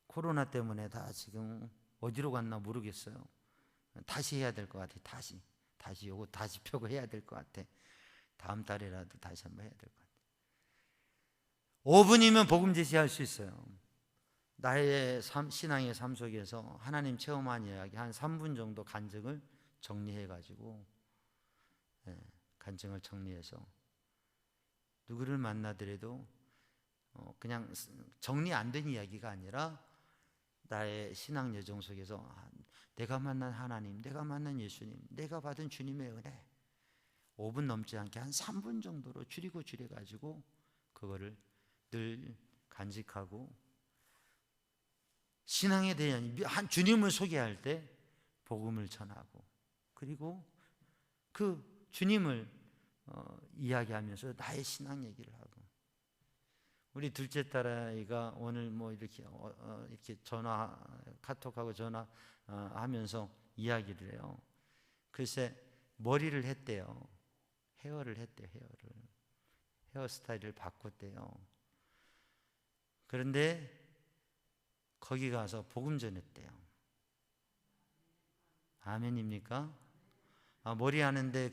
코로나 때문에 다 지금 어디로 갔나 모르겠어요. 다시 해야 될 것 같아요. 다시 요거 다시 펴고 해야 될 것 같아. 다음 달에라도 다시 한번 해야 될 것 같아. 5분이면 복음 제시할 수 있어요. 나의 신앙의 삶 속에서 하나님 체험한 이야기 한 3분 정도 간증을 정리해가지고 간증을 정리해서 누구를 만나더라도 그냥 정리 안 된 이야기가 아니라 나의 신앙 여정 속에서 내가 만난 하나님, 내가 만난 예수님, 내가 받은 주님의 은혜 5분 넘지 않게 한 3분 정도로 줄여가지고 그거를 늘 간직하고 신앙에 대한 한 주님을 소개할 때 복음을 전하고 그리고 그 주님을 이야기하면서 나의 신앙 얘기를 하고 우리 둘째 딸아이가 오늘 뭐 이렇게 전화 카톡하고 전화하면서 이야기를 해요. 글쎄 머리를 했대요. 헤어를 했대요. 헤어스타일을 바꿨대요. 그런데 거기 가서 복음 전했대요. 아멘입니까? 머리 하는데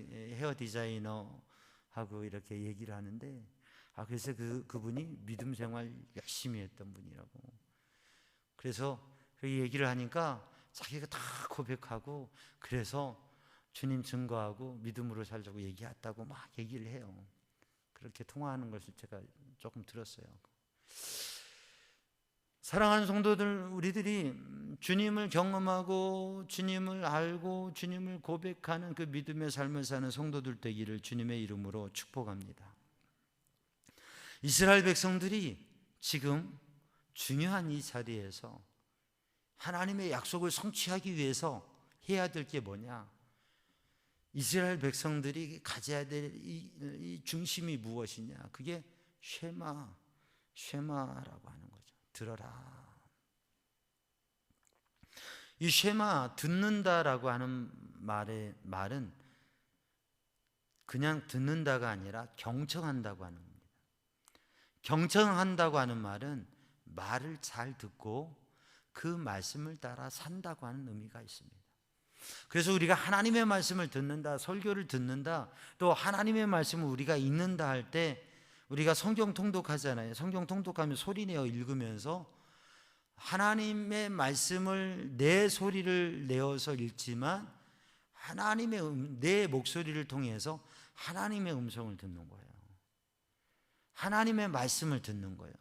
헤어 디자이너하고 이렇게 얘기를 하는데 그래서 그분이 믿음 생활 열심히 했던 분이라고. 그래서 그 얘기를 하니까 자기가 다 고백하고 그래서 주님 증거하고 믿음으로 살자고 얘기했다고 막 얘기를 해요. 그렇게 통화하는 것을 제가 조금 들었어요. 사랑하는 성도들, 우리들이 주님을 경험하고 주님을 알고 주님을 고백하는 그 믿음의 삶을 사는 성도들 되기를 주님의 이름으로 축복합니다. 이스라엘 백성들이 지금 중요한 이 자리에서 하나님의 약속을 성취하기 위해서 해야 될 게 뭐냐? 이스라엘 백성들이 가져야 될 이 중심이 무엇이냐? 그게 쉐마라고 하는 거죠. 들어라. 이 쉐마, 듣는다라고 하는 말은 그냥 듣는다가 아니라 경청한다고 하는 겁니다. 경청한다고 하는 말은 말을 잘 듣고 그 말씀을 따라 산다고 하는 의미가 있습니다. 그래서 우리가 하나님의 말씀을 듣는다, 설교를 듣는다, 또 하나님의 말씀을 우리가 읽는다 할 때 우리가 성경 통독하잖아요. 성경 통독하면 소리내어 읽으면서 하나님의 말씀을 내 소리를 내어서 읽지만 내 목소리를 통해서 하나님의 음성을 듣는 거예요. 하나님의 말씀을 듣는 거예요.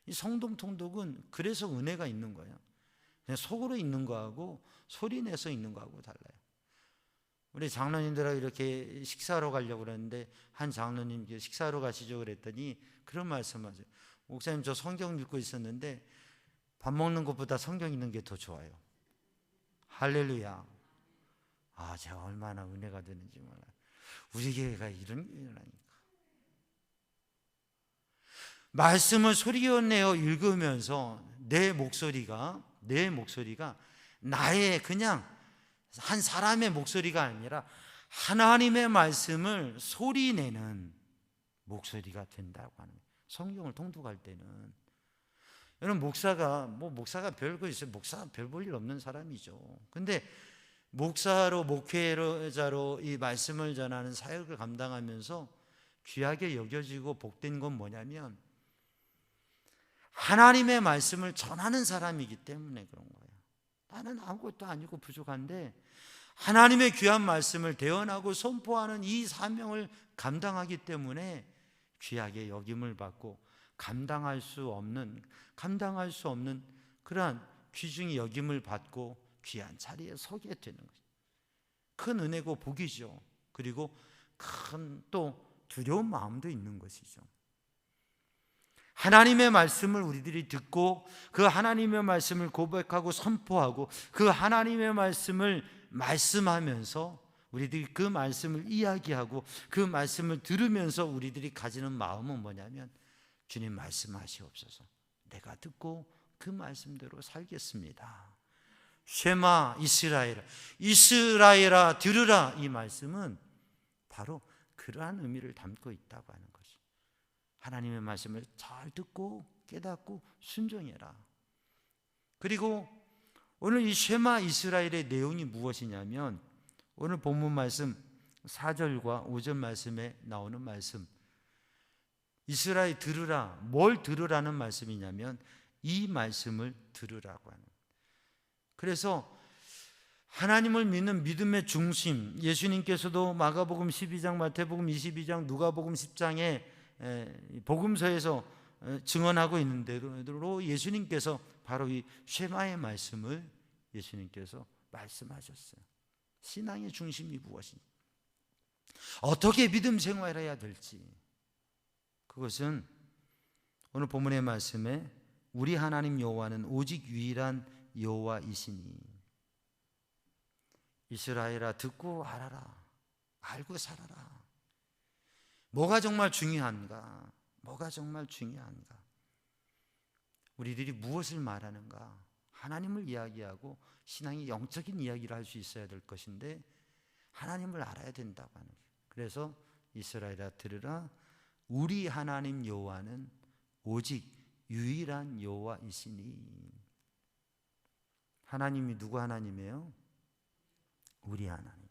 이 성동통독은 그래서 은혜가 있는 거예요. 그냥 속으로 있는 거하고 소리 내서 있는 거하고 달라요. 우리 장로님들하고 이렇게 식사하러 가려고 그랬는데 한 장로님 식사하러 가시죠 그랬더니 그런 말씀하세요. 목사님, 저 성경 읽고 있었는데 밥 먹는 것보다 성경 읽는 게 더 좋아요. 할렐루야. 아, 제가 얼마나 은혜가 되는지 몰라요. 우리 교회가 이런 교회라니까. 말씀을 소리내어 읽으면서 내 목소리가 나의 그냥 한 사람의 목소리가 아니라 하나님의 말씀을 소리내는 목소리가 된다고 하는 거예요. 성경을 통독할 때는. 여러분, 목사가 별거 있어요. 목사가 별 볼 일 없는 사람이죠. 근데 목사로, 목회자로 이 말씀을 전하는 사역을 감당하면서 귀하게 여겨지고 복된 건 뭐냐면 하나님의 말씀을 전하는 사람이기 때문에 그런 거예요. 나는 아무것도 아니고 부족한데 하나님의 귀한 말씀을 대언하고 선포하는 이 사명을 감당하기 때문에 귀하게 여김을 받고 감당할 수 없는 그러한 귀중히 여김을 받고 귀한 자리에 서게 되는 거죠. 큰 은혜고 복이죠. 그리고 큰 또 두려운 마음도 있는 것이죠. 하나님의 말씀을 우리들이 듣고 그 하나님의 말씀을 고백하고 선포하고 그 하나님의 말씀을 말씀하면서 우리들이 그 말씀을 이야기하고 그 말씀을 들으면서 우리들이 가지는 마음은 뭐냐면 주님 말씀하시옵소서. 내가 듣고 그 말씀대로 살겠습니다. 쉐마 이스라엘아 들으라. 이 말씀은 바로 그러한 의미를 담고 있다고 하는 거죠. 하나님의 말씀을 잘 듣고 깨닫고 순종해라. 그리고 오늘 이 쉐마 이스라엘의 내용이 무엇이냐면 오늘 본문 말씀 4절과 5절 말씀에 나오는 말씀, 이스라엘 들으라. 뭘 들으라는 말씀이냐면 이 말씀을 들으라고 하는. 그래서 하나님을 믿는 믿음의 중심, 예수님께서도 마가복음 12장, 마태복음 22장, 누가복음 10장에 복음서에서 증언하고 있는 대로 예수님께서 바로 이 쉐마의 말씀을 예수님께서 말씀하셨어요. 신앙의 중심이 무엇인지, 어떻게 믿음 생활해야 될지, 그것은 오늘 본문의 말씀에 우리 하나님 여호와는 오직 유일한 여호와이시니 이스라엘아 듣고 알아라. 알고 살아라. 뭐가 정말 중요한가? 뭐가 정말 중요한가? 우리들이 무엇을 말하는가? 하나님을 이야기하고 신앙의 영적인 이야기를 할 수 있어야 될 것인데 하나님을 알아야 된다고 하는 거예요. 그래서 이스라엘아 들으라. 우리 하나님 여호와는 오직 유일한 여호와이시니. 하나님이 누구 하나님이에요? 우리 하나님.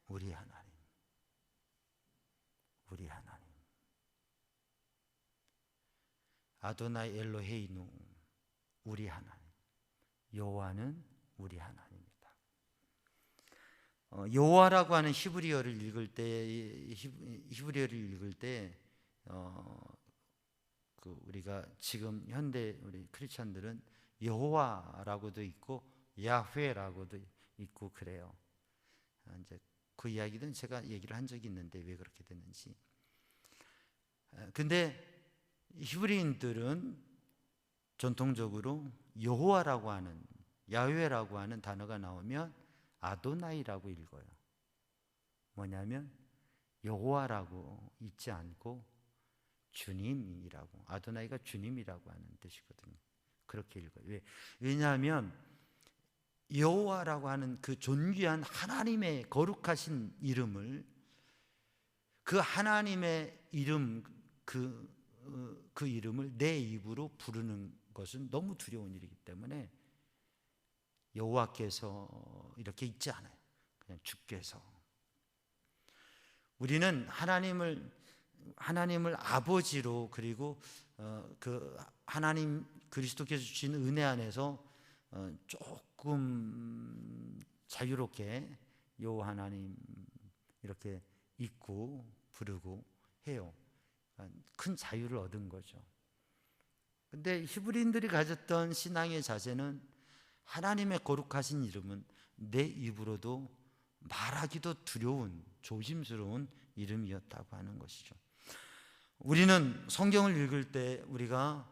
우리 하나님. 우리 하나님. 아도나이 엘로헤이누. 우리 하나님. 여호와는 우리 하나님이다. 여호와라고 하는 히브리어를 읽을 때 우리가 지금 현대 우리 크리스천들은 여호와라고도 있고 야훼라고도 있고 그래요. 이제 그 이야기는 제가 얘기를 한 적이 있는데 왜 그렇게 됐는지. 근데 히브리인들은 전통적으로 여호와라고 하는, 야훼라고 하는 단어가 나오면 아도나이라고 읽어요. 뭐냐면 여호와라고 읽지 않고 주님이라고, 아도나이가 주님이라고 하는 뜻이거든요. 그렇게 읽어요. 왜냐하면 여호와라고 하는 그 존귀한 하나님의 거룩하신 이름을, 그 하나님의 이름, 그 이름을 내 입으로 부르는 것은 너무 두려운 일이기 때문에 여호와께서 이렇게 읽지 않아요. 그냥 주께서. 우리는 하나님을 아버지로, 그리고 그 하나님 그리스도께서 주신 은혜 안에서 조금 자유롭게 여호와 하나님 이렇게 잊고 부르고 해요. 큰 자유를 얻은 거죠. 근데 히브리인들이 가졌던 신앙의 자세는 하나님의 거룩하신 이름은 내 입으로도 말하기도 두려운 조심스러운 이름이었다고 하는 것이죠. 우리는 성경을 읽을 때 우리가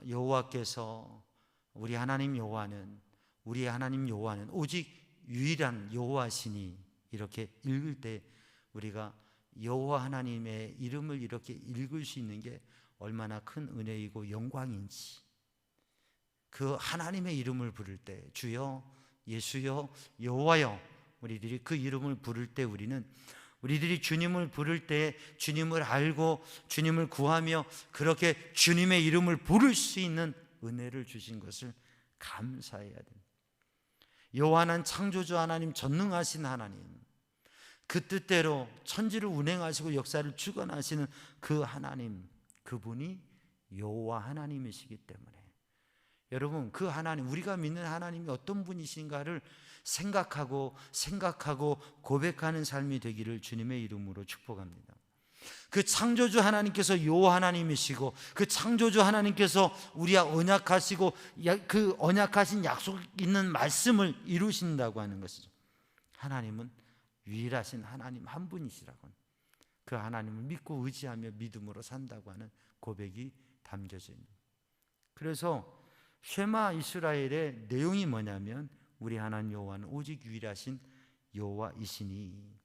여호와께서 우리 하나님 여호와는 오직 유일한 여호와시니 이렇게 읽을 때 우리가 여호와 하나님의 이름을 이렇게 읽을 수 있는 게 얼마나 큰 은혜이고 영광인지, 그 하나님의 이름을 부를 때 주여, 예수여, 여호와여, 우리들이 그 이름을 부를 때 우리들이 주님을 부를 때 주님을 알고 주님을 구하며 그렇게 주님의 이름을 부를 수 있는 은혜를 주신 것을 감사해야 됩니다. 여호와는 창조주 하나님, 전능하신 하나님, 그 뜻대로 천지를 운행하시고 역사를 주관하시는 그 하나님, 그분이 여호와 하나님이시기 때문에 여러분, 그 하나님, 우리가 믿는 하나님이 어떤 분이신가를 생각하고 고백하는 삶이 되기를 주님의 이름으로 축복합니다. 그 창조주 하나님께서 여호와 하나님이시고 그 창조주 하나님께서 우리와 언약하시고 그 언약하신 약속 있는 말씀을 이루신다고 하는 것이죠. 하나님은 유일하신 하나님 한 분이시라고, 그 하나님을 믿고 의지하며 믿음으로 산다고 하는 고백이 담겨져 있는. 그래서 쉐마 이스라엘의 내용이 뭐냐면 우리 하나님 여호와는 오직 유일하신 여호와이시니,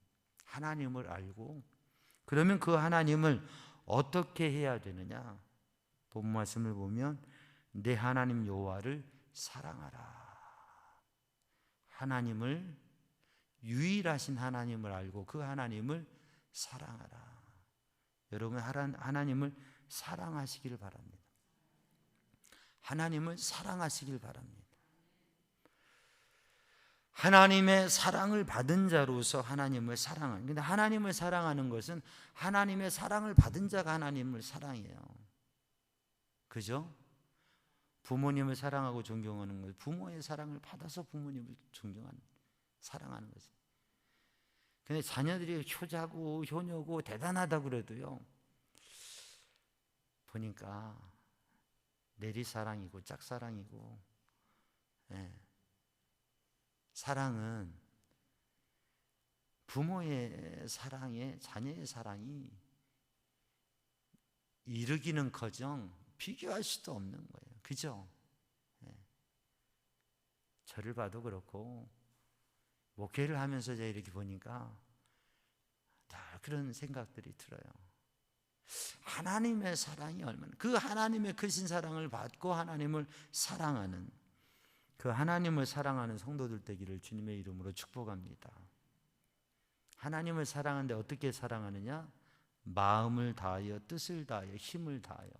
하나님을 알고 그러면 그 하나님을 어떻게 해야 되느냐? 본 말씀을 보면 내 하나님 여호와를 사랑하라. 하나님을, 유일하신 하나님을 알고 그 하나님을 사랑하라. 여러분, 하나님을 사랑하시기를 바랍니다. 하나님을 사랑하시길 바랍니다. 하나님의 사랑을 받은 자로서 하나님을 사랑하는, 근데 하나님을 사랑하는 것은 하나님의 사랑을 받은 자가 하나님을 사랑해요. 그죠? 부모님을 사랑하고 존경하는 것, 부모의 사랑을 받아서 부모님을 존경하는, 사랑하는 거지. 근데 자녀들이 효자고 효녀고 대단하다 그래도요, 보니까 내리사랑이고 짝사랑이고, 사랑은 부모의 사랑에 자녀의 사랑이 이르기는커녕 비교할 수도 없는 거예요. 그죠? 저를 봐도 그렇고 목회를 하면서 제가 이렇게 보니까 다 그런 생각들이 들어요. 하나님의 사랑이 얼마나, 그 하나님의 크신 사랑을 받고 하나님을 사랑하는, 그 하나님을 사랑하는 성도들 되기를 주님의 이름으로 축복합니다. 하나님을 사랑하는데 어떻게 사랑하느냐? 마음을 다하여, 뜻을 다하여, 힘을 다하여.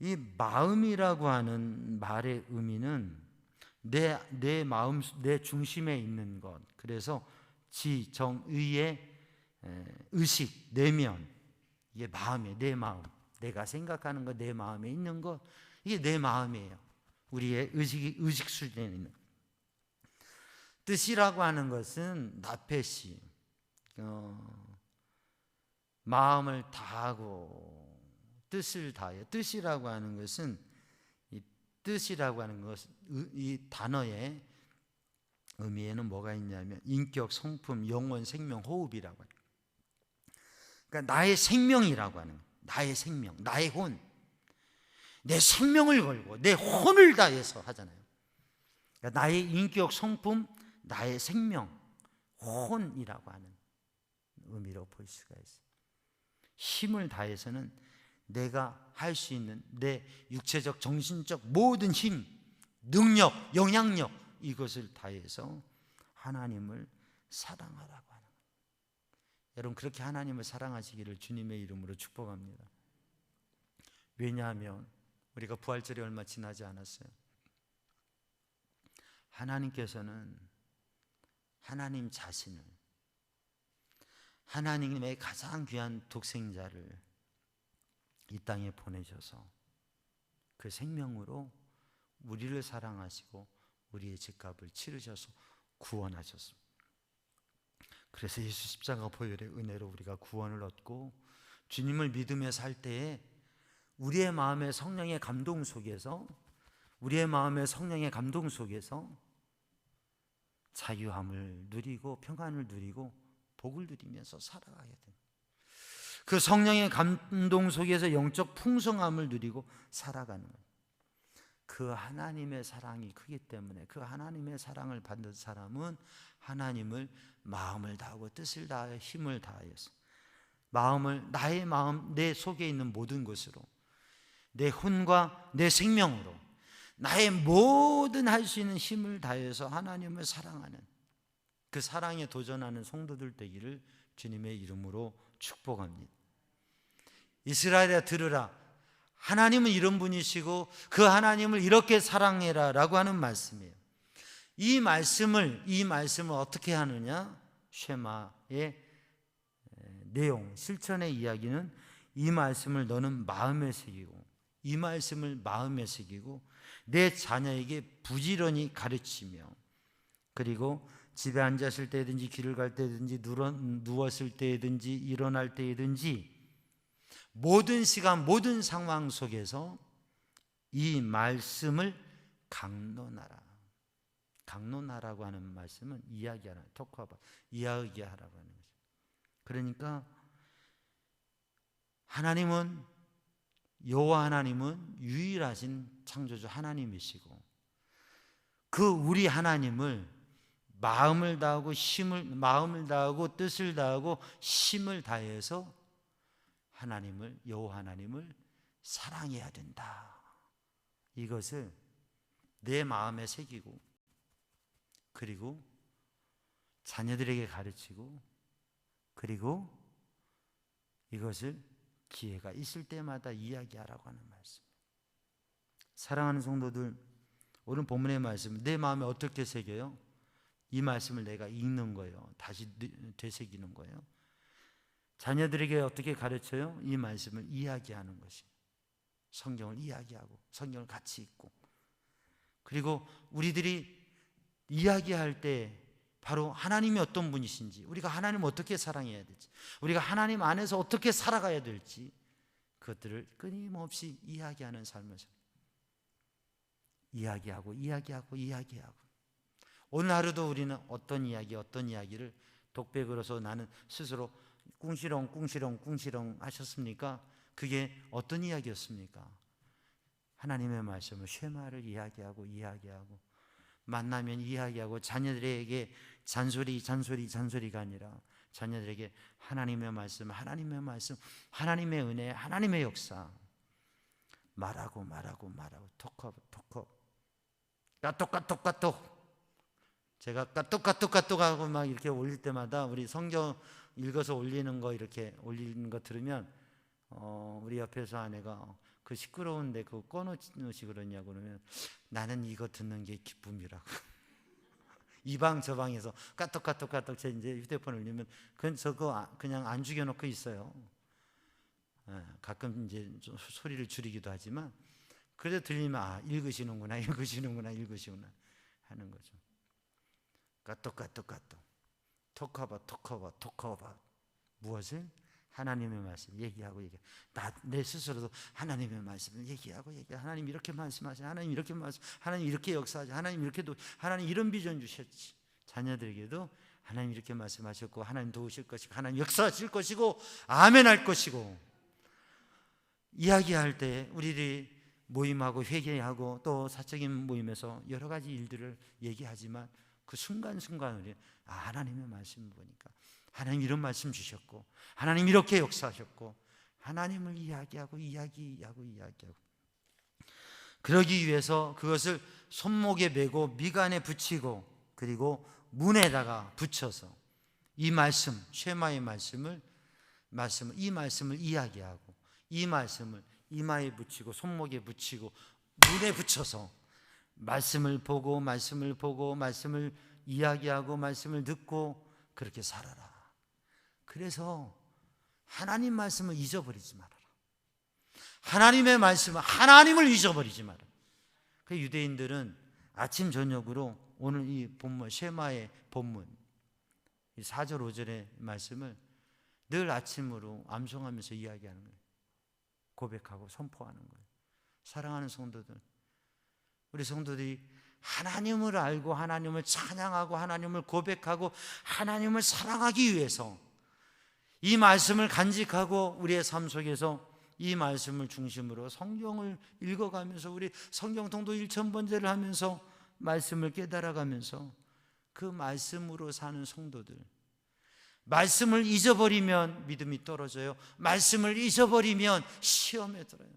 이 마음이라고 하는 말의 의미는 내 마음, 내 중심에 있는 것. 그래서 지, 정, 의의 의식, 내면, 이게 마음이에요. 내 마음, 내가 생각하는 것, 내 마음에 있는 것, 이게 내 마음이에요. 우리의 의식 수준에 있는. 뜻이라고 하는 것은 나페시, 마음을 다하고 뜻을 다하여. 뜻이라고 하는 것은, 이 뜻이라고 하는 것, 이 단어의 의미에는 뭐가 있냐면 인격, 성품, 영혼, 생명, 호흡이라고 해요. 그러니까 나의 생명이라고 하는 거예요. 나의 생명, 나의 혼, 내 생명을 걸고 내 혼을 다해서 하잖아요. 그러니까 나의 인격, 성품, 나의 생명, 혼이라고 하는 의미로 볼 수가 있어요. 힘을 다해서는 내가 할 수 있는 내 육체적, 정신적 모든 힘, 능력, 영향력, 이것을 다해서 하나님을 사랑하라고 하는 거예요. 여러분, 그렇게 하나님을 사랑하시기를 주님의 이름으로 축복합니다. 왜냐하면 우리가 부활절이 얼마 지나지 않았어요. 하나님께서는 하나님 자신을, 하나님의 가장 귀한 독생자를 이 땅에 보내셔서 그 생명으로 우리를 사랑하시고 우리의 죄값을 치르셔서 구원하셨습니다. 그래서 예수 십자가 보혈의 은혜로 우리가 구원을 얻고 주님을 믿으며 살 때에 우리의 마음의 성령의 감동 속에서 자유함을 누리고 평안을 누리고 복을 누리면서 살아가야 됩니다. 그 성령의 감동 속에서 영적 풍성함을 누리고 살아가는 거예요. 그 하나님의 사랑이 크기 때문에 그 하나님의 사랑을 받는 사람은 하나님을 마음을 다하고 뜻을 다하여 힘을 다하여서 나의 마음, 내 속에 있는 모든 것으로, 내 혼과 내 생명으로, 나의 모든 할 수 있는 힘을 다해서 하나님을 사랑하는, 그 사랑에 도전하는 성도들 되기를 주님의 이름으로 축복합니다. 이스라엘아 들으라, 하나님은 이런 분이시고 그 하나님을 이렇게 사랑해라 라고 하는 말씀이에요. 이 말씀을 어떻게 하느냐? 쉐마의 내용, 실천의 이야기는 이 말씀을 너는 마음에 새기고, 이 말씀을 마음에 새기고 내 자녀에게 부지런히 가르치며, 그리고 집에 앉았을 때든지 길을 갈 때든지 누웠을 때든지 일어날 때든지 모든 시간 모든 상황 속에서 이 말씀을 강론하라고 하는 말씀은 이야기하라, 토크하라, 이야기하라고 하는 거죠. 그러니까 여호와 하나님은 유일하신 창조주 하나님이시고, 그 우리 하나님을 마음을 다하고 뜻을 다하고 힘을 다해서 여호와 하나님을 사랑해야 된다. 이것을 내 마음에 새기고, 그리고 자녀들에게 가르치고, 그리고 이것을 기회가 있을 때마다 이야기하라고 하는 말씀. 사랑하는 성도들, 오늘 본문의 말씀 내 마음에 어떻게 새겨요? 이 말씀을 내가 읽는 거예요. 다시 되새기는 거예요. 자녀들에게 어떻게 가르쳐요? 이 말씀을 이야기하는 것이, 성경을 이야기하고 성경을 같이 읽고, 그리고 우리들이 이야기할 때 바로 하나님이 어떤 분이신지, 우리가 하나님을 어떻게 사랑해야 될지, 우리가 하나님 안에서 어떻게 살아가야 될지, 그것들을 끊임없이 이야기하는 삶을 이야기하고 오늘 하루도 우리는 어떤 이야기를 독백으로서 나는 스스로 꿍시렁 하셨습니까? 그게 어떤 이야기였습니까? 하나님의 말씀을 쉐마를 이야기하고 만나면 이야기하고, 자녀들에게 잔소리가 아니라 자녀들에게 하나님의 말씀, 하나님의 은혜, 하나님의 역사 말하고 톡 까똑 제가 까똑 하고 막 이렇게 올릴 때마다 우리 성경 읽어서 올리는 거 들으면 우리 옆에서 아내가 그 시끄러운데 그거 꺼놓으시 그러냐고 그러면 나는 이거 듣는 게 기쁨이라고. 이 방 저 방에서 까똑 제 이제 휴대폰 올리면 저거 그냥 안 죽여놓고 있어요. 가끔 이제 좀 소리를 줄이기도 하지만 그래도 들리면 읽으시는구나 하는 거죠. 까똑 톡하바 무엇을? 하나님의 말씀 얘기하고 내 스스로도 하나님의 말씀을 얘기하고 하나님 이렇게 말씀하셔, 하나님 이렇게 하나님 이렇게 역사하셔, 하나님 이렇게도, 하나님 이런 비전 주셨지. 자녀들에게도 하나님 이렇게 말씀하셨고, 하나님 도우실 것이고, 하나님 역사하실 것이고, 아멘 할 것이고, 이야기할 때 우리들이 모임하고 회개하고 또 사적인 모임에서 여러 가지 일들을 얘기하지만 그 순간순간 우리 하나님의 말씀을 보니까 하나님 이런 말씀 주셨고, 하나님 이렇게 역사하셨고, 하나님을 이야기하고 그러기 위해서 그것을 손목에 메고 미간에 붙이고, 그리고 문에다가 붙여서 이 말씀, 쉐마의 이 말씀을 이야기하고, 이 말씀을 이마에 붙이고 손목에 붙이고 문에 붙여서 말씀을 보고 말씀을 이야기하고 말씀을 듣고 그렇게 살아라. 그래서 하나님 말씀을 잊어버리지 말아라. 하나님의 말씀은 하나님을 잊어버리지 말아라. 그 유대인들은 아침 저녁으로 오늘 이 본문 쉐마의 본문 이 4절 5절의 말씀을 늘 아침으로 암송하면서 이야기하는 거예요. 고백하고 선포하는 거예요. 사랑하는 성도들, 우리 성도들이 하나님을 알고 하나님을 찬양하고 하나님을 고백하고 하나님을 사랑하기 위해서 이 말씀을 간직하고 우리의 삶 속에서 이 말씀을 중심으로 성경을 읽어가면서 우리 성경 통독 1000번째를 하면서 말씀을 깨달아가면서 그 말씀으로 사는 성도들, 말씀을 잊어버리면 믿음이 떨어져요. 말씀을 잊어버리면 시험에 들어요.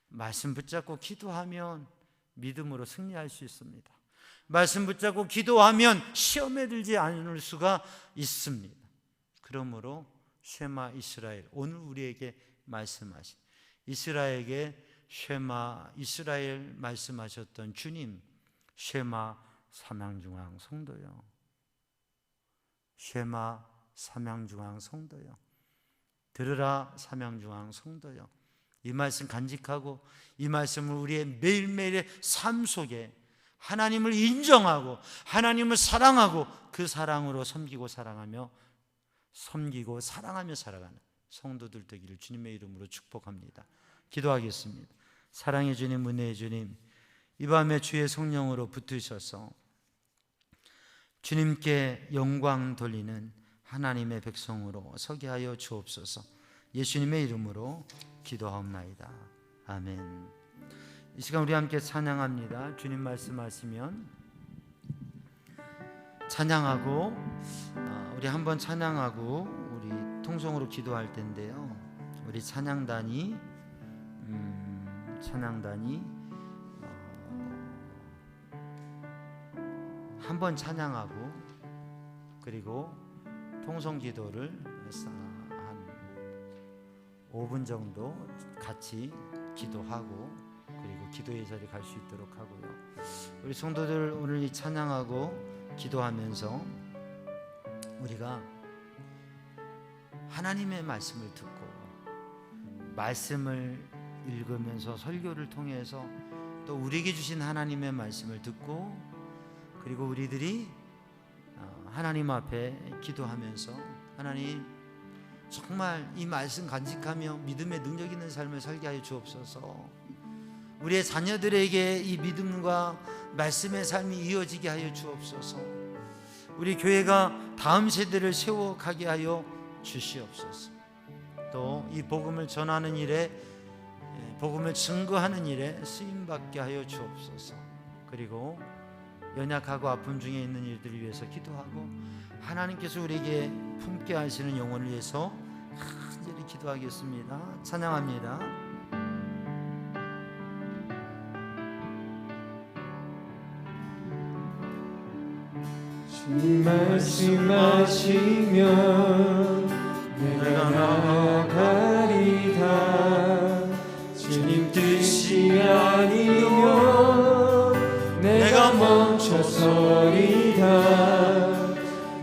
말씀 붙잡고 기도하면 믿음으로 승리할 수 있습니다. 말씀 붙잡고 기도하면 시험에 들지 않을 수가 있습니다. 그러므로 쉐마 이스라엘, 오늘 우리에게 말씀하신 이스라엘에게 쉐마 이스라엘 말씀하셨던 주님, 쉐마 삼양중앙 성도요, 쉐마 삼양중앙 성도요, 들으라 삼양중앙 성도요, 이 말씀 간직하고 이 말씀을 우리의 매일매일의 삶 속에 하나님을 인정하고 하나님을 사랑하고 그 사랑으로 섬기고 사랑하며 살아가는 성도들 되기를 주님의 이름으로 축복합니다. 기도하겠습니다. 사랑의 주님, 은혜의 주님, 이 밤에 주의 성령으로 붙으셔서 주님께 영광 돌리는 하나님의 백성으로 서게 하여 주옵소서. 예수님의 이름으로 기도하옵나이다. 아멘. 이 시간 우리 함께 찬양합니다. 주님 말씀하시면 찬양하고 우리 한번 찬양하고 우리 통성으로 기도할 텐데요. 우리 찬양단이 한번 찬양하고 그리고 통성 기도를 한 5분 정도 같이 기도하고 그리고 기도의 자리 갈 수 있도록 하고요. 우리 성도들 오늘 이 찬양하고 기도하면서 우리가 하나님의 말씀을 듣고 말씀을 읽으면서 설교를 통해서 또 우리에게 주신 하나님의 말씀을 듣고 그리고 우리들이 하나님 앞에 기도하면서 하나님 정말 이 말씀 간직하며 믿음의 능력 있는 삶을 살게 하여 주옵소서. 우리의 자녀들에게 이 믿음과 말씀의 삶이 이어지게 하여 주옵소서. 우리 교회가 다음 세대를 세워가게 하여 주시옵소서. 또 이 복음을 전하는 일에 복음을 증거하는 일에 쓰임받게 하여 주옵소서. 그리고 연약하고 아픔 중에 있는 이들을 위해서 기도하고 하나님께서 우리에게 품게 하시는 영혼을 위해서 간절히 기도하겠습니다. 찬양합니다. 주님 말씀하시면 내가 나아가리다. 주님 뜻이 아니면 내가 멈춰서리다.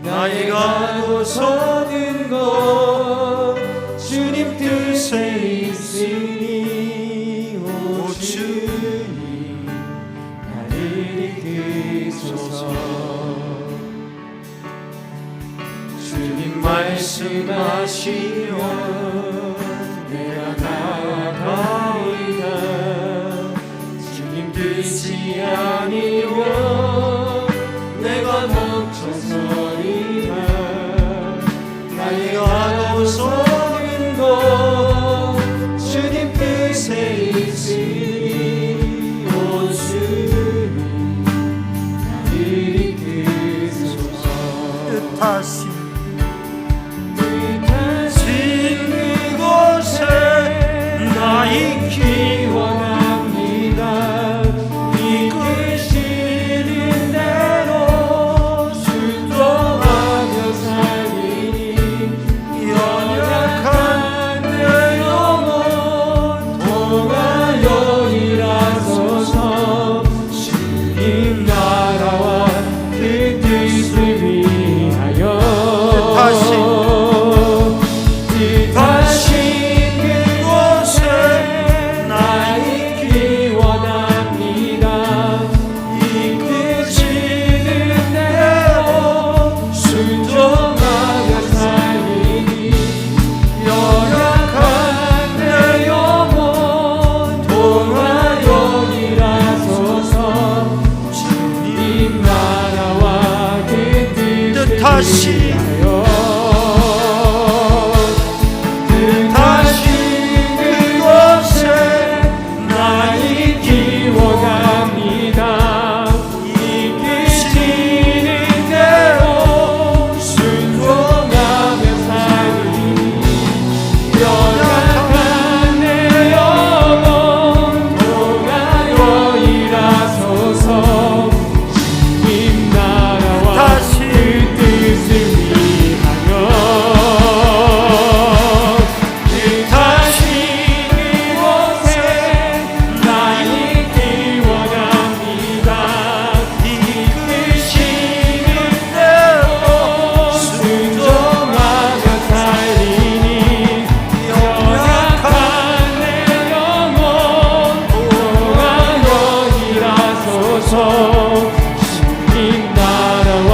나의 가고서는 것 주님 뜻에 있으니 오 주님 나를 이끄소서. 주님 말씀하시면 내가 나아가리다. 주님 뜻이 아니면 내가 멈춰서리다. 나의 가고서는 것 주님 뜻에 있으니 오 주님 나를 이끄소서. 뜻하신 나 있기 원합니다. 이끄시는 대로 순종하며 살리니 연약한 내 영혼 통하여 일하소서. 주님 나라와 그 뜻을 위하여 위하여 다시 그곳에 나 있기 원합니다. 이끄시는 대로 순종하며 살리 연약한 내 영혼 통하여 일하소서. 주님 나라와 그 뜻을 위하여 다시 그곳에 나 있기 원합니다. 이끄시는 대로 순종하며 살리니 연약한 내 영혼 통하여 일하소서. 주님 나라와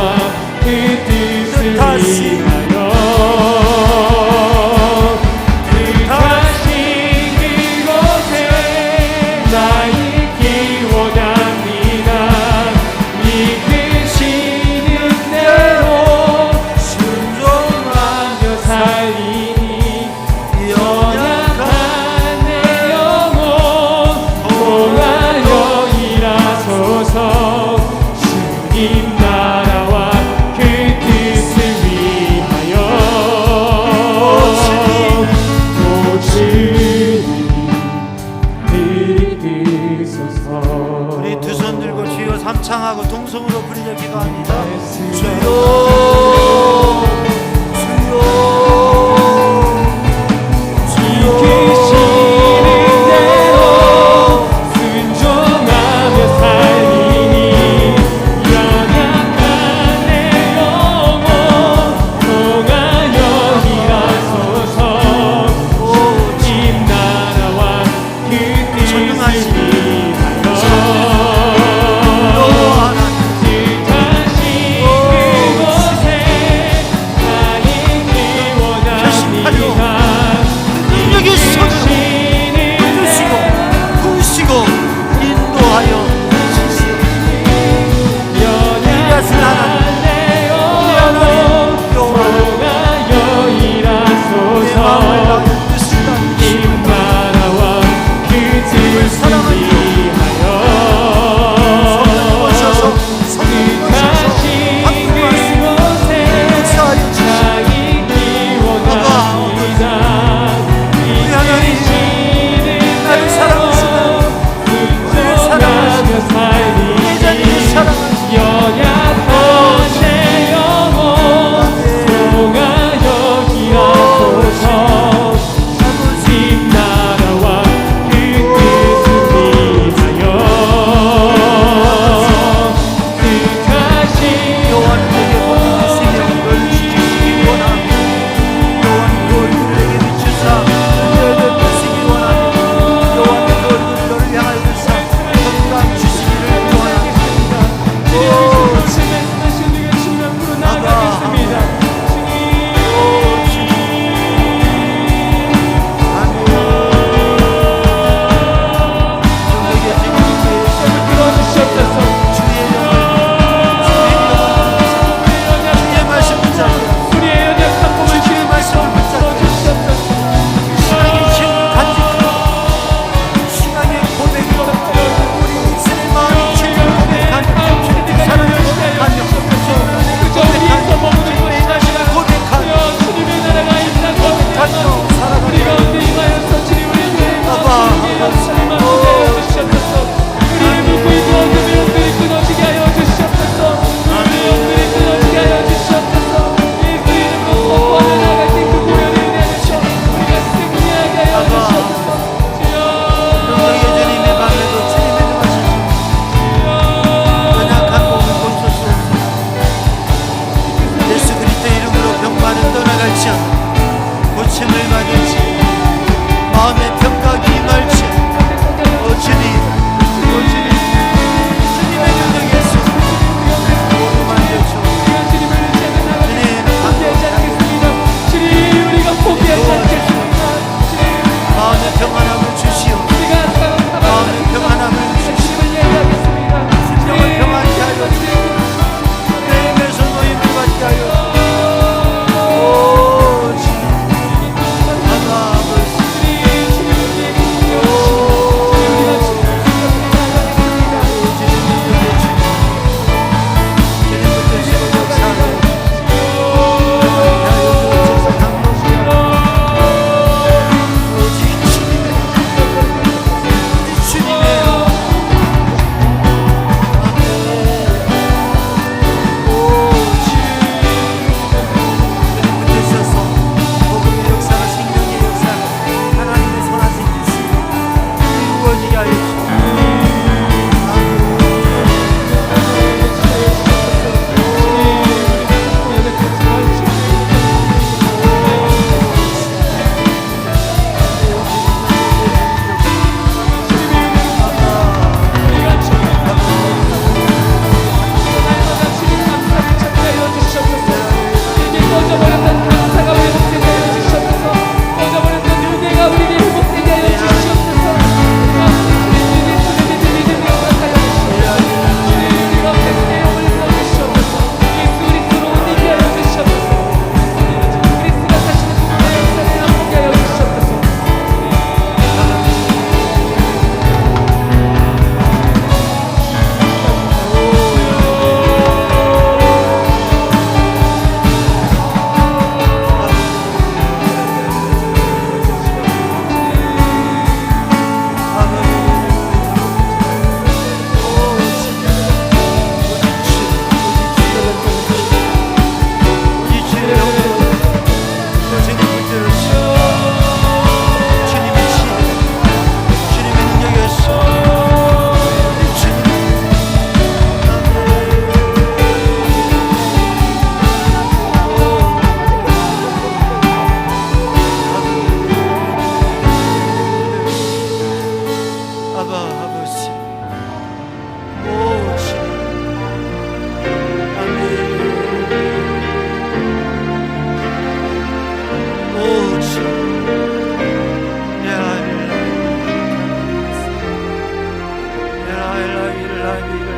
그 뜻을 위하여 다시 그곳에 나 있기 원합니다. 이끄시는 대로 순종하며 살리니 연약한 내 영혼 통하여 일하소서. 주님 나라와 그 뜻을 위하여 오 주님 이끄소서. 우리 두 손 들고 주여 삼창하고 동성으로 부르짖어 기도합니다. 주여 주여 이끄시는 대로 순종하며 살리니 연약한 내 영혼 통하여 일하소서. 주님 나라와 그 뜻을 위하여 다시 그곳에 하나님